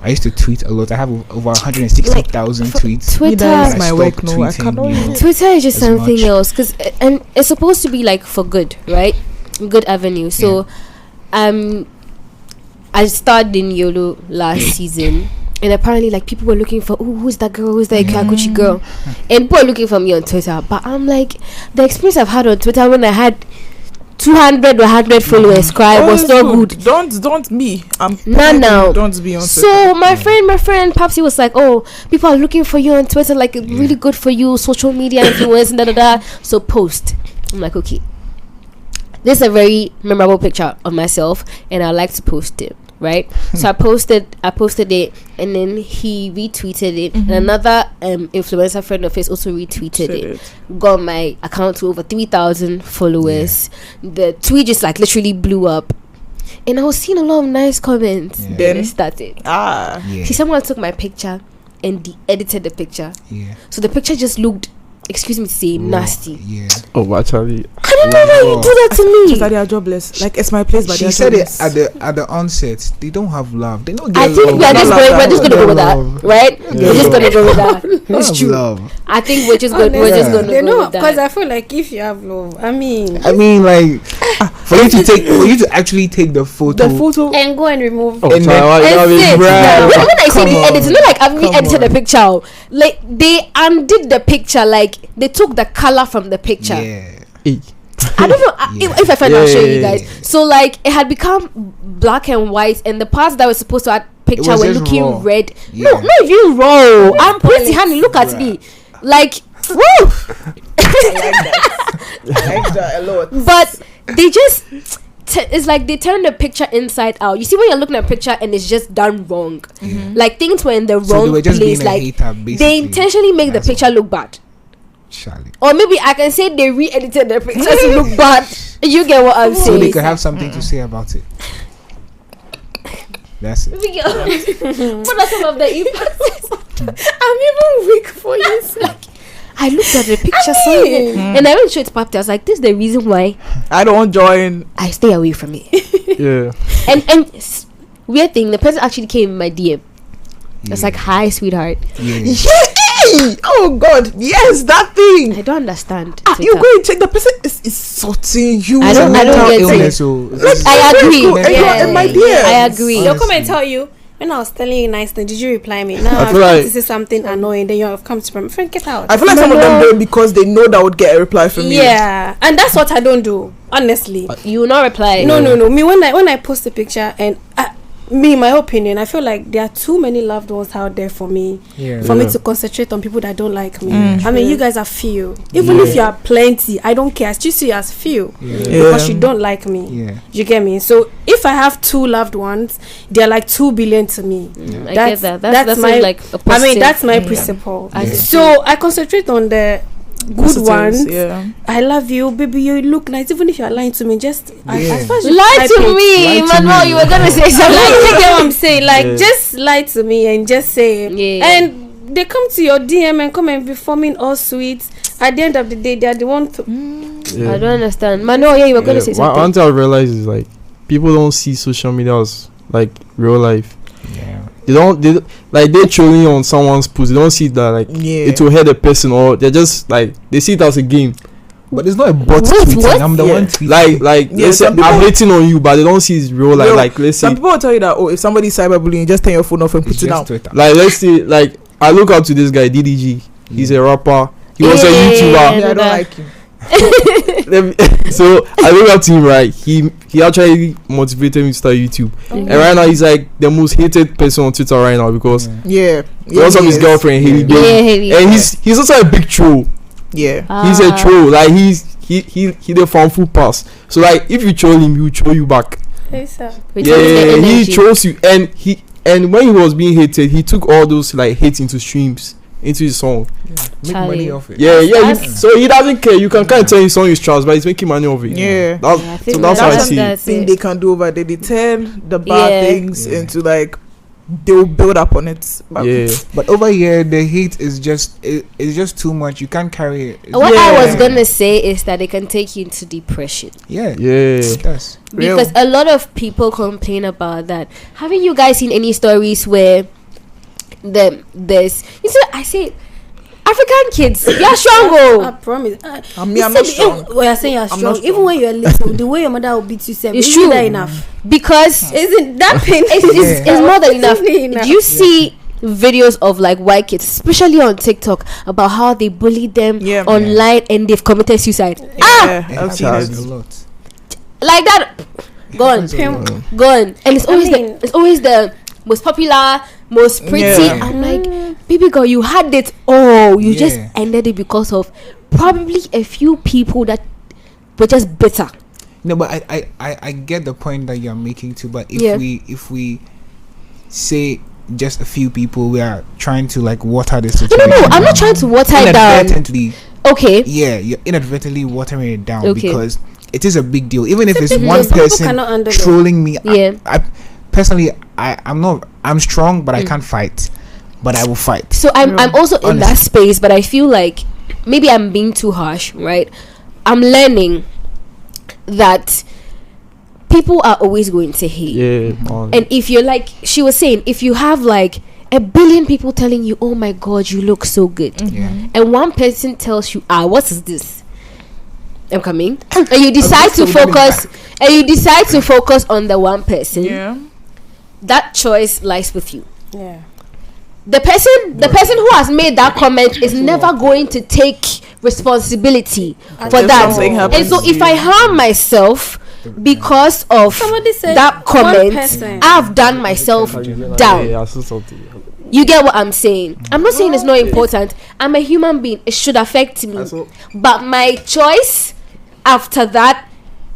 I used to tweet a lot. I have over 160,000 tweets. Twitter is my work. No, I cannot. Twitter is just something else, and it's supposed to be like for good, right? Good avenue. So, I started in YOLO last season, and apparently, like, people were looking for, who's that girl? Who's that Kakuchi girl? And people are looking for me on Twitter. But I'm like, the experience I've had on Twitter when I had 200 or 100 followers was so good. Don't me. I'm now. Don't be on Twitter. So my friend Papsi was like, oh, people are looking for you on Twitter, like really good for you, social media influence, and so post. I'm like, okay, this is a very memorable picture of myself, and I like to post it, right? So I posted it, and then he retweeted it, and another influencer friend of his also retweeted it. Got my account to over 3,000 followers. The tweet just like literally blew up, and I was seeing a lot of nice comments. Then it started. See, someone took my picture and edited the picture, so the picture just looked, excuse me to say, nasty. Oh, actually, I don't know why you do that to me. Just that they are jobless. Like, it's my place, but she said it at the onset. They don't have love. They don't get I think we're just gonna go with that, right? We're just gonna go with that. It's true. Love. I think we're just gonna go with that. Because I feel like if you have love, I mean, like, for you to actually take the photo and go and remove. When I say the edit, it's not like I've re-edited the picture. Like, they undid the picture. Like, they took the color from the picture. I don't know if I find I'll show you guys. So like, it had become black and white, and the parts that were supposed to add picture were looking raw. Red. No, not even raw. I'm pretty, honey. Look at me. Like, woo. I like that a lot. But they just it's like they turn the picture inside out. You see, when you're looking at a picture and it's just done wrong, like things were in the wrong place. Like, they intentionally make the picture look bad. Charlie. Or maybe I can say they re-edited the picture to look bad. You get what I'm saying? So they could have something to say about it. That's it. What are some of the impacts? I'm even weak for you. Like, I looked at the picture and I went straight to Papi. I was like, this is the reason why I don't join. I stay away from it. And weird thing, the person actually came in my DM. It's like, hi, sweetheart. Oh God, yes, that thing. I don't understand. You go and check, the person is sorting you. I don't get it. I agree. I agree. They'll come and tell you, when I was telling you nice thing, did you reply me? Now I feel like this is something annoying. Then you have come to my friend, get out. I feel like some of them do it because they know that would get a reply from you. Yeah, and that's what I don't do. Honestly, you will not reply. No. Me, when I post a picture and my opinion, I feel like there are too many loved ones out there for me me to concentrate on people that don't like me. I mean, you guys are few. Even if you are plenty, I don't care. I still see you as few because you don't like me. You get me? So if I have two loved ones, they're like 2 billion to me. I get that. That's my like. That's my principle. So I concentrate on the good ones. I love you, baby. You look nice. Even if you are lying to me, just as far as you lie to me, Manuel. You were gonna say something. You get what I'm saying? Like, just lie to me and just say. And they come to your DM and come and be forming all sweet. At the end of the day, they are the one to. I don't understand, Manuel. You were gonna say something. One thing I realize is like people don't see social media as like real life. They're trolling on someone's post. They don't see that like it will hurt a person, or they're just like they see it as a game. But it's not a bot tweeting. I'm the one tweeting. Let's say I'm hating on you, but they don't see it's real life. Like, let's say some people will tell you that if somebody's cyberbullying, just turn your phone off and put it down. Like, let's say I look up to this guy DDG. He's a rapper. He was a YouTuber. I don't like him. So I look up to him, right? He actually motivated me to start YouTube, and right now he's like the most hated person on Twitter right now because because of his girlfriend Haley, and he's also a big troll. He's a troll. Like he the fan food pass. So like if you troll him, he will troll you back. He trolls you, and when he was being hated, he took all those like hate into streams. Into his song, make money off it. So he doesn't care. You can kind of tell his song is trash, but he's making money off it. So that's how I see. Thing they can do over there. They turn the bad things into like they'll build up on it. But over here, the hate is just it's just too much. You can't carry it. What I was gonna say is that it can take you into depression. It does. Because a lot of people complain about that. Haven't you guys seen any stories where there's I say African kids, you're strong. I promise. I'm not strong. You're saying you're strong. Even when you're little, the way your mother will beat you, it's true. That enough? Because isn't that pain? It's more than enough. Do you see videos of like white kids, especially on TikTok, about how they bullied them online and they've committed suicide? I've seen it a lot. Like that, gone, and it's always the most popular, most pretty. I'm like, baby girl, you had it all. You just ended it because of probably a few people that were just bitter. No, but I get the point that you're making too. But if we say just a few people, we are trying to like water the situation. No, I'm not trying to water it down. Okay. Yeah, you're inadvertently watering it down because it is a big deal. Even if it's one person trolling me, I personally, I'm strong, but I can't fight. But I will fight. So I'm also in that space, but I feel like maybe I'm being too harsh, right? I'm learning that people are always going to hate. And if you're like she was saying, if you have like a billion people telling you, oh my god, you look so good, and one person tells you, what is this? I'm coming. And you decide to focus on the one person. That choice lies with you. The person who has made that comment is never going to take responsibility for that. And so if I harm myself because of that comment, I've done myself down. You get what I'm saying? I'm not saying it's not important. I'm a human being. It should affect me. But my choice after that,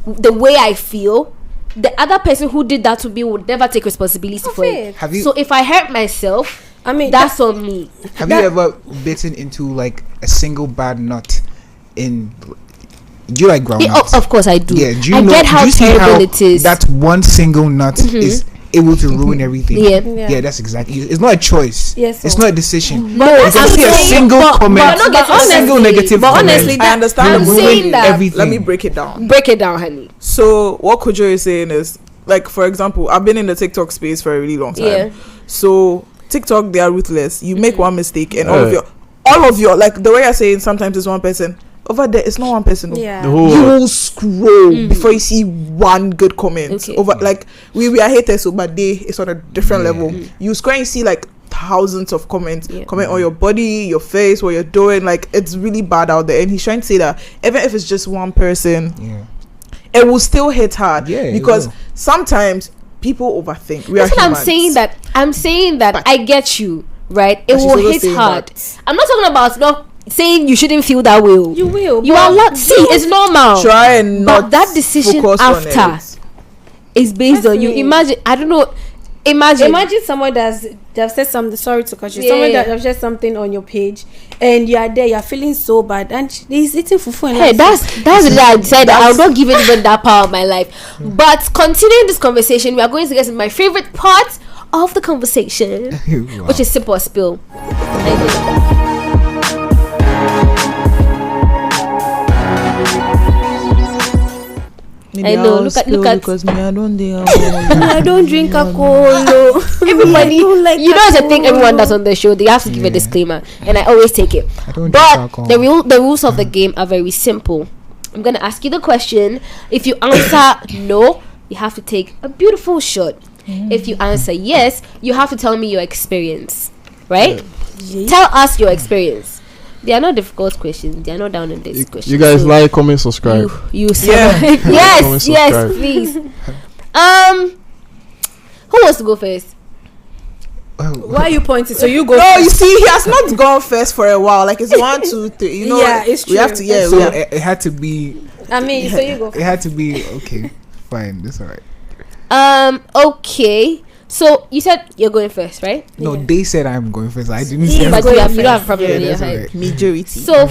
the way I feel, the other person who did that to me would never take responsibility for it. So if I hurt myself, that's on me. Have you ever bitten into like a single bad nut in? Do you like groundnuts? Of course I do. Yeah, I get how terrible it is. That one single nut is able to ruin everything. Yeah, that's exactly. It's not a choice. It's not a decision. But you can see a single comment, a single negative comment. Honestly, I understand. I'm saying that. Everything. Let me break it down. Break it down, honey. So what Kojo is saying is, like, for example, I've been in the TikTok space for a really long time. So TikTok, they are ruthless. You make one mistake and all of your like the way I say it, sometimes it's one person. Over there, it's not one person. You will scroll before you see one good comment. Over like we are haters, so but it's on a different level. You scroll and see like thousands of comments. Comment on your body, your face, what you're doing. Like it's really bad out there. And he's trying to say that even if it's just one person, it will still hit hard. Because sometimes people overthink. I'm saying that I get you, right? It will hit hard. I'm not talking about not saying you shouldn't feel that way. You will. You are not. See, it's normal. Try and not. But that decision after is based on you. Imagine. I don't know. Imagine someone that said something. Sorry to cut you. Someone that have said something on your page, and you are there. You are feeling so bad, and he's eating fufu. And hey, that's I said. I'll not give anyone that power of my life. But continuing this conversation, we are going to get to my favorite part of the conversation, which is simple as spill. I know. Look at because me I don't I don't drink alcohol. Everybody, you know, it's a thing everyone does on the show. They have to give a disclaimer, and I always take it. But the rules of the game are very simple. I'm gonna ask you the question. If you answer no, you have to take a beautiful shot. If you answer yes, you have to tell me your experience. Right? Tell us your experience. They are not difficult questions. They are not down in this question. You guys like, comment, subscribe. Yes, please. Who wants to go first? Why are you pointing? So you go. No, first. you see, he has not gone first for a while. Like it's 1, 2, 3. You know, it's true. We have to. So it had to be. So you go first. It had to be okay. Fine, that's alright. Okay. So you said you're going first, right? No, they said I'm going first. I didn't say. But you don't have a problem with your right. Majority. So,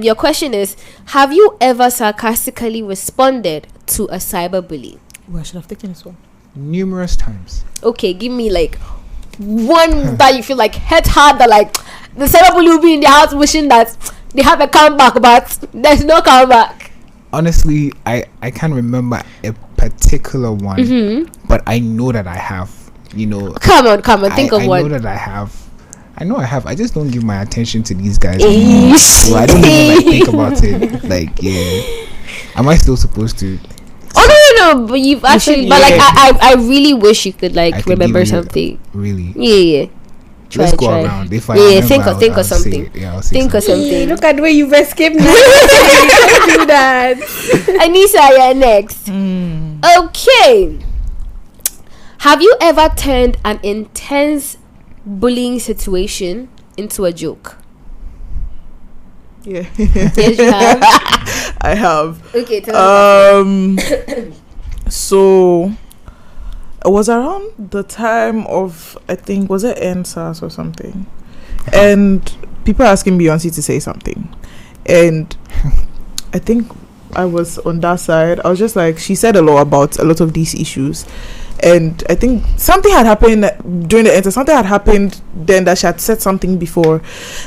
your question is: have you ever sarcastically responded to a cyberbully? Oh, I should have taken this one. Numerous times. Okay, give me like one that you feel like head hard, that like the cyberbully will be in the house wishing that they have a comeback, but there's no comeback. Honestly, I can't remember a particular one, but I know that I have. You know, come on, think of one. I know that I have. I just don't give my attention to these guys anymore. So I don't even like think about it. Like, yeah, am I still supposed to? Oh no, but you've actually. But like, I really wish you could like remember something. Really? Yeah. Let's go around. If I think of something. Think of something. Look at the way you've escaped now. Don't do that. Anissa, you're next. Okay. Have you ever turned an intense bullying situation into a joke? Yeah. Yes, you have. I have. Okay, tell me. So it was around the time of, I think, was it NSAS or something? And people asking Beyonce to say something. And I think I was on that side. I was just like, she said a lot about a lot of these issues. And I think something had happened during the NSAS. Something had happened then that she had said something before.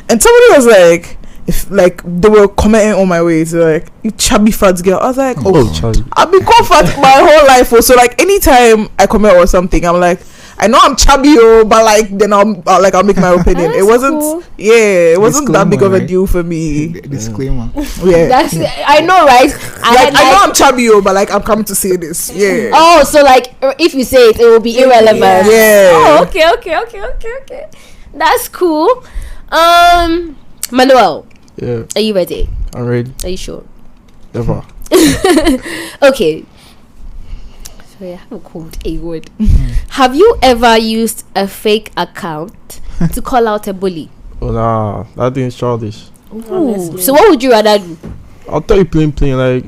And somebody was like, if like they were commenting on my way, so like, you chubby fat girl. I was like, I've been called fat my whole life. So like anytime I comment or something, I'm like, I know I'm chubby, but like then I'll make my opinion. It wasn't cool. It wasn't that big of a deal for me. Disclaimer. Yeah, that's I know, right? I know I'm chubby, but like I'm coming to say this. Yeah. Oh, so like if you say it will be irrelevant. Yeah. Oh, okay. That's cool. Manuel. Yeah. Are you ready? I'm ready. Are you sure? Never. Okay. Sorry, I have a cold A word. Have you ever used a fake account to call out a bully? Oh nah, that thing's childish. So what would you rather do? I'll tell you plain like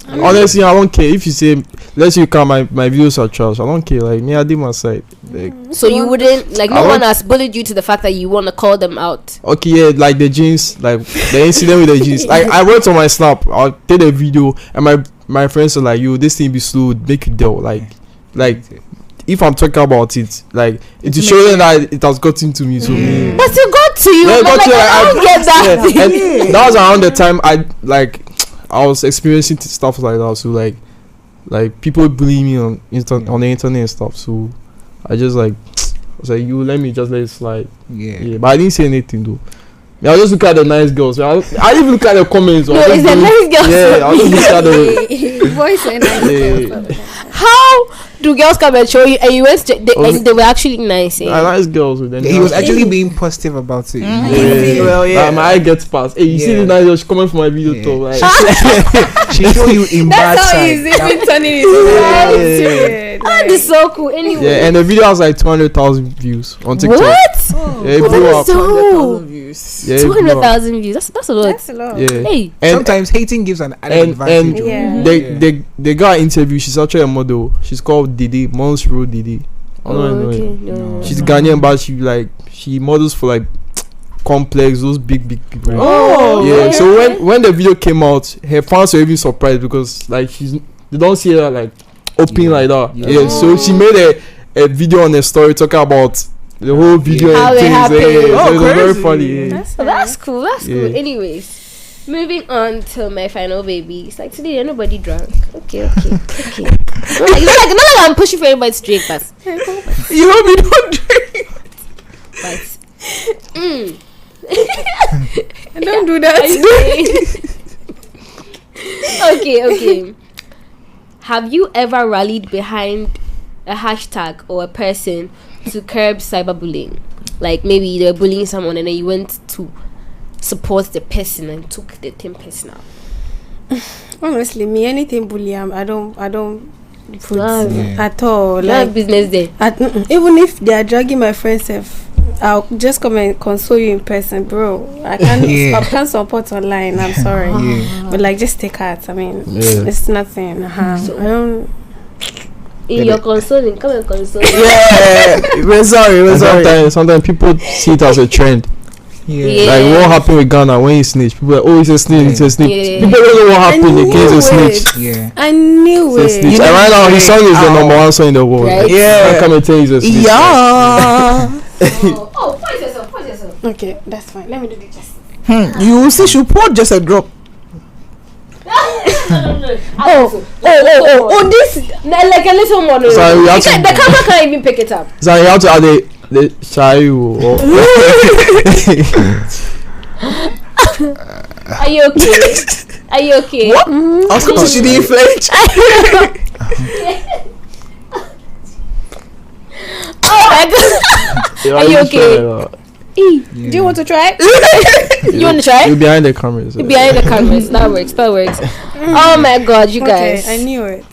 honestly, I don't care if you say, let's say you count my videos are trash. I don't care. Like me, I did my side. Like, so you wouldn't like no one has bullied you to the fact that you want to call them out. Okay, yeah, like the jeans, like the incident with the jeans. Like I went on my snap, I did a video, and my friends are like, "Yo, this thing be slow, make it dull." Like if I'm talking about it, like it will show them that it has gotten to me. So but it got to you. Yeah, but like, I don't get that. Yeah, and that was around the time I was experiencing stuff like that. So like people bully me on the internet and stuff. So I just like, I was like, you let it slide. Yeah. But I didn't say anything though. I just look at the nice girls. I didn't look at the comments. No, it's the nice girls. Yeah, I just look at the voice and nice girls. How do girls come and show you? And you went to, and they were actually nice. Nice girls. He was actually being positive about it. Well, yeah. My eye gets past. Hey, you see the nice girl? She coming for my video too. Like, she show you in bad That's how side. he's even turning his head. That is so cool. Anyway. Yeah, and the video has like 200,000 views on TikTok. What? Yeah, it blew up. 200,000 views. Yeah, 200,000 views. That's a lot. That's a lot. Yeah. Hey. And sometimes hating gives an added advantage. And they got an interview. She's actually a model. She's called Didi, Mons Road Didi. No. She's Ghanaian, but she models for like Complex, those big people. Oh, yeah. So when the video came out, her fans were even surprised because like they don't see her like open like that. Yeah. So she made a video on her story talking about the whole video how and things. So it was very funny. Yeah. That's cool. Cool. Anyways, moving on to my final baby. It's like today nobody drunk. Okay. Not like I'm pushing for everybody to drink, but you hope you don't drink. But don't do that. Okay. Have you ever rallied behind a hashtag or a person to curb cyberbullying? Like maybe they were bullying someone and then you went to support the person and took the thing personal. Honestly, me anything bullying, I don't put at all. Like business day. Even if they are dragging my friends, I'll just come and console you in person, bro. I can't support online. I'm sorry, but like just take heart. I mean, it's nothing. So, I don't. You're consoling. Come and console. Yeah, we're sorry. Sometimes people see it as a trend. Yeah. Like what happened with Ghana when he snitched? People were like, oh, he's a snitch, he's a snitch. Yeah. People don't know what happened. He came to snitch. Yeah. I knew He's a it. snitch. And right now, his song is the number 1 song in the world. Right? Like, I come and tell you he's a snitch. Yeah. Point yourself. Okay, that's fine. Let me do the just. You will see she poured just a drop. Oh, this like a little more. Sorry, we have to- The camera can't even pick it up. So you have to add the chai or Are you okay? Are you okay? What? I was going to see the French. Oh my god. Are you okay? Do you want to try? You want to try? You're behind the cameras. You're behind the cameras. That works. Oh my god, you guys. Okay, I knew it.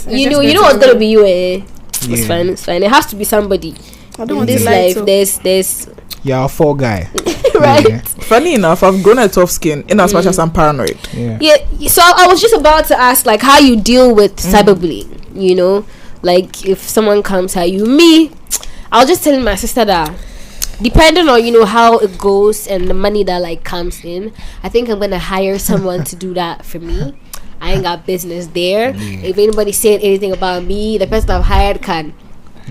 You know what's gonna be you, eh? It's fine. It has to be somebody. I don't want this to lie life. to. There's Yeah, a fall guy. right. Yeah. Funny enough, I've grown a tough skin in as much as I'm paranoid. Yeah. So I was just about to ask, like, how you deal with cyberbullying. You know, like if someone comes at you, I was just telling my sister that depending on how it goes and the money that like comes in, I think I'm gonna hire someone to do that for me. I ain't got business there. If anybody said anything about me, the person I've hired can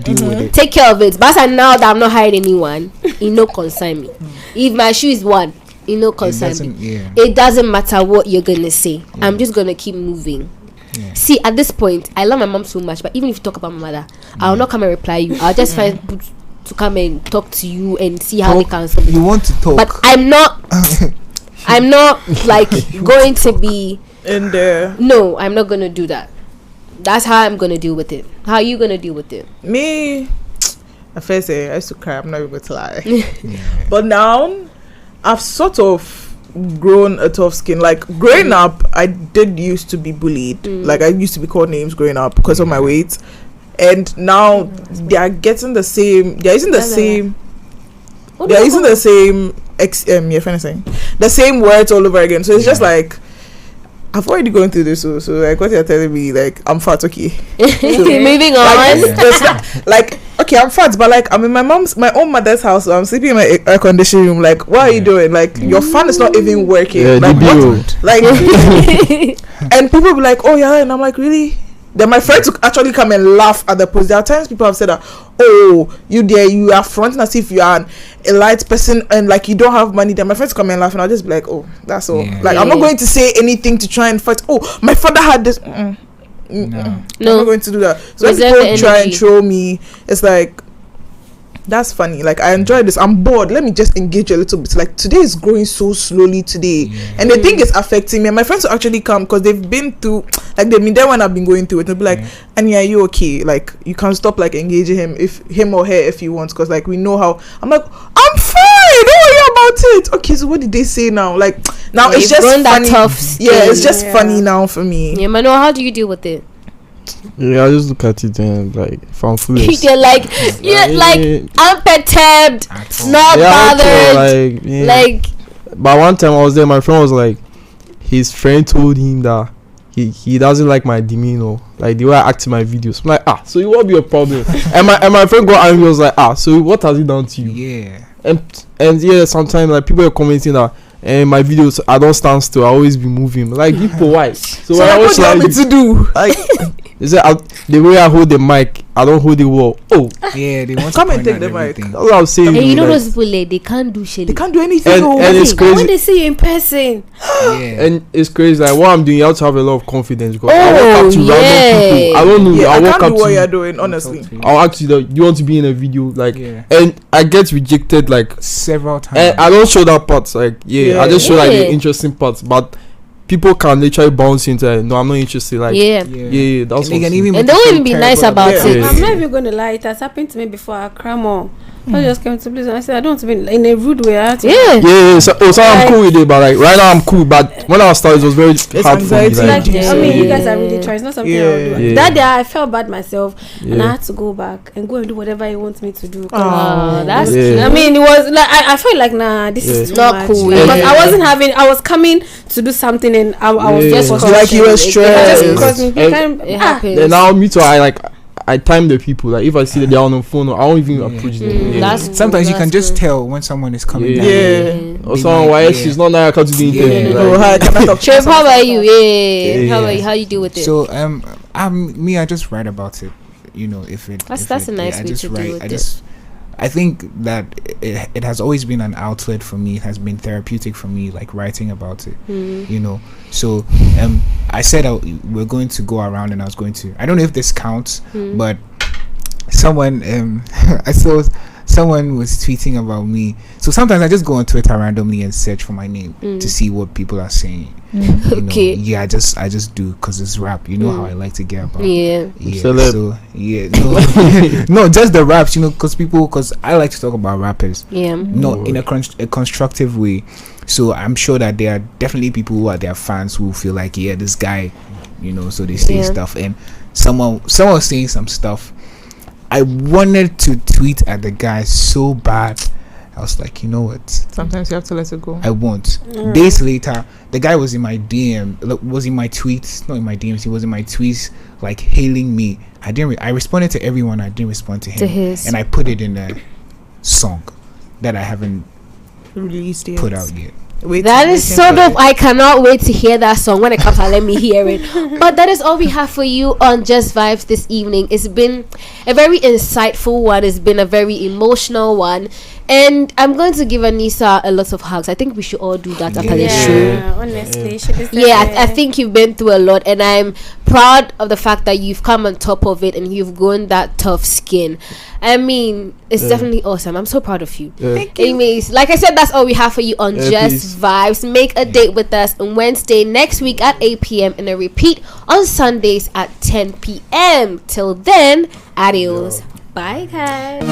Deal with it. take care of it. But now that I'm not hiring anyone, it no concern me. If my shoe is one, it no concern me. It doesn't matter what you're gonna say. I'm just gonna keep moving. See, at this point, I love my mom so much, but even if you talk about my mother, I'll not come and reply you. I'll just find people to come and talk to you and see how they can solve it. You want to talk, but I'm not like going to be in there. No, I'm not gonna do that. That's how I'm gonna deal with it. How are you gonna deal with it? Me, at first I used to cry. I'm not even going to lie. But now I've sort of grown a tough skin. Like growing up, I did used to be bullied. Like I used to be called names growing up because of my weight, and now they are getting the same. They're using the same. They're using the same. The same words all over again. So it's just like, I've already gone through this, so like what you're telling me, like I'm fat, okay. So, moving on. Like okay, I'm fat, but like I'm in my own mother's house, so I'm sleeping in my air conditioning room. Like, what are you doing? Like your fan is not even working. Like what? Like, and people be like, oh yeah, and I'm like, really? Then my friends would actually come and laugh at the post. There are times people have said that, oh, you are fronting as if you are an elite person and like you don't have money. Then my friends come and laugh and I'll just be like, oh, that's all. Like I'm not going to say anything to try and fight. Oh, my father had this. No, I'm not going to do that. So when people try and troll me, it's like, that's funny. Like I enjoy this. I'm bored. Let me just engage a little bit. Like today is growing so slowly today, and they think it's affecting me. And my friends will actually come because they've been through, like they've been there when I've been going through it. They'll be like, "Anya, are you okay? Like you can stop like engaging him or her if you want, because like we know how." I'm like, I'm fine. Don't worry about it. Okay, so what did they say now? Like now it's just funny. It's just funny now for me. Yeah, Manu, how do you deal with it? Yeah, I just look at it and like if I'm foolish. You're like I'm perturbed, not bothered. Like but one time I was there, my friend was like, his friend told him that he doesn't like my demeanor, like the way I act in my videos. I'm like, so it won't be a problem. and my friend got angry, was like, so what has he done to you? Yeah. And yeah, sometimes like people are commenting that my videos I don't stand still, I always be moving. Like people, why? So what do you want me to do? Like is it the way I hold the mic, I don't hold the wall. Oh yeah, they want come to and take the mic. That's what I was saying. And you know those people, they can't do shit. They can't do anything. And it's crazy when they see you in person. And it's crazy. Like what I'm doing, you have to have a lot of confidence because I walk up to random people. I don't know. Yeah, I walk can't up do to what you're doing. Honestly, I'll ask you that you want to be in a video, like, and I get rejected like several times. And I don't show that part. Like I just show like the interesting parts, but people can literally bounce into no, I'm not interested. Like that's and they won't even be nice about it. I'm not even going to lie. It has happened to me before. I cry more. I just came to place and I said I don't want to be in a rude way. So I'm cool with it, but like right now I'm cool. But when I was started, it was very hard for me. Like, I mean, you guys are really trying. It's not something I'll do. That day I felt bad myself, and I had to go back and go and do whatever he wants me to do. That's cute. I mean, it was like I felt like this is not cool. Because I wasn't having. I was coming to do something, and I was just like you were stressed. It happened. And now me too. I time the people. Like if I see that they're on the phone, I won't even approach them. That's sometimes you can just tell when someone is coming down. Or someone why she's not now to do interview. Trev, how about you? How about you? How you deal with it? So I just write about it. You know, if it that's a nice way to deal with it. I think that it has always been an outlet for me. It has been therapeutic for me, like writing about it. You know, so I said we're going to go around, and I was going to. I don't know if this counts, but someone I saw someone was tweeting about me. So sometimes I just go on Twitter randomly and search for my name to see what people are saying. Okay. I just do because it's rap. You know how I like to get about. Yeah. So no, no, just the raps. You know, because I like to talk about rappers. Yeah. No, in a constructive way. So I'm sure that there are definitely people who are their fans who feel like, yeah, this guy, you know. So they say stuff, and someone was saying some stuff. I wanted to tweet at the guy so bad. I was like, you know what? Sometimes you have to let it go. I won't. Days later, the guy was in my DM. Was in my tweets. Not in my DMs. He was in my tweets, like hailing me. I responded to everyone. I didn't respond to him. And I put it in a song that I haven't released yet. Put out yet. That is so dope. I cannot wait to hear that song. When it comes out, let me hear it. But that is all we have for you on Just Vibes this evening. It's been a very insightful one. It's been a very emotional one. And I'm going to give Anissa a lot of hugs. I think we should all do that after the show. Honestly, I think you've been through a lot, and I'm proud of the fact that you've come on top of it and you've grown that tough skin. I mean, it's definitely awesome. I'm so proud of you. Thank you. Anyways, like I said, that's all we have for you on Just Vibes. Make a date with us on Wednesday next week at 8 p.m. and a repeat on Sundays at 10 p.m. Till then, adios. Bye, guys.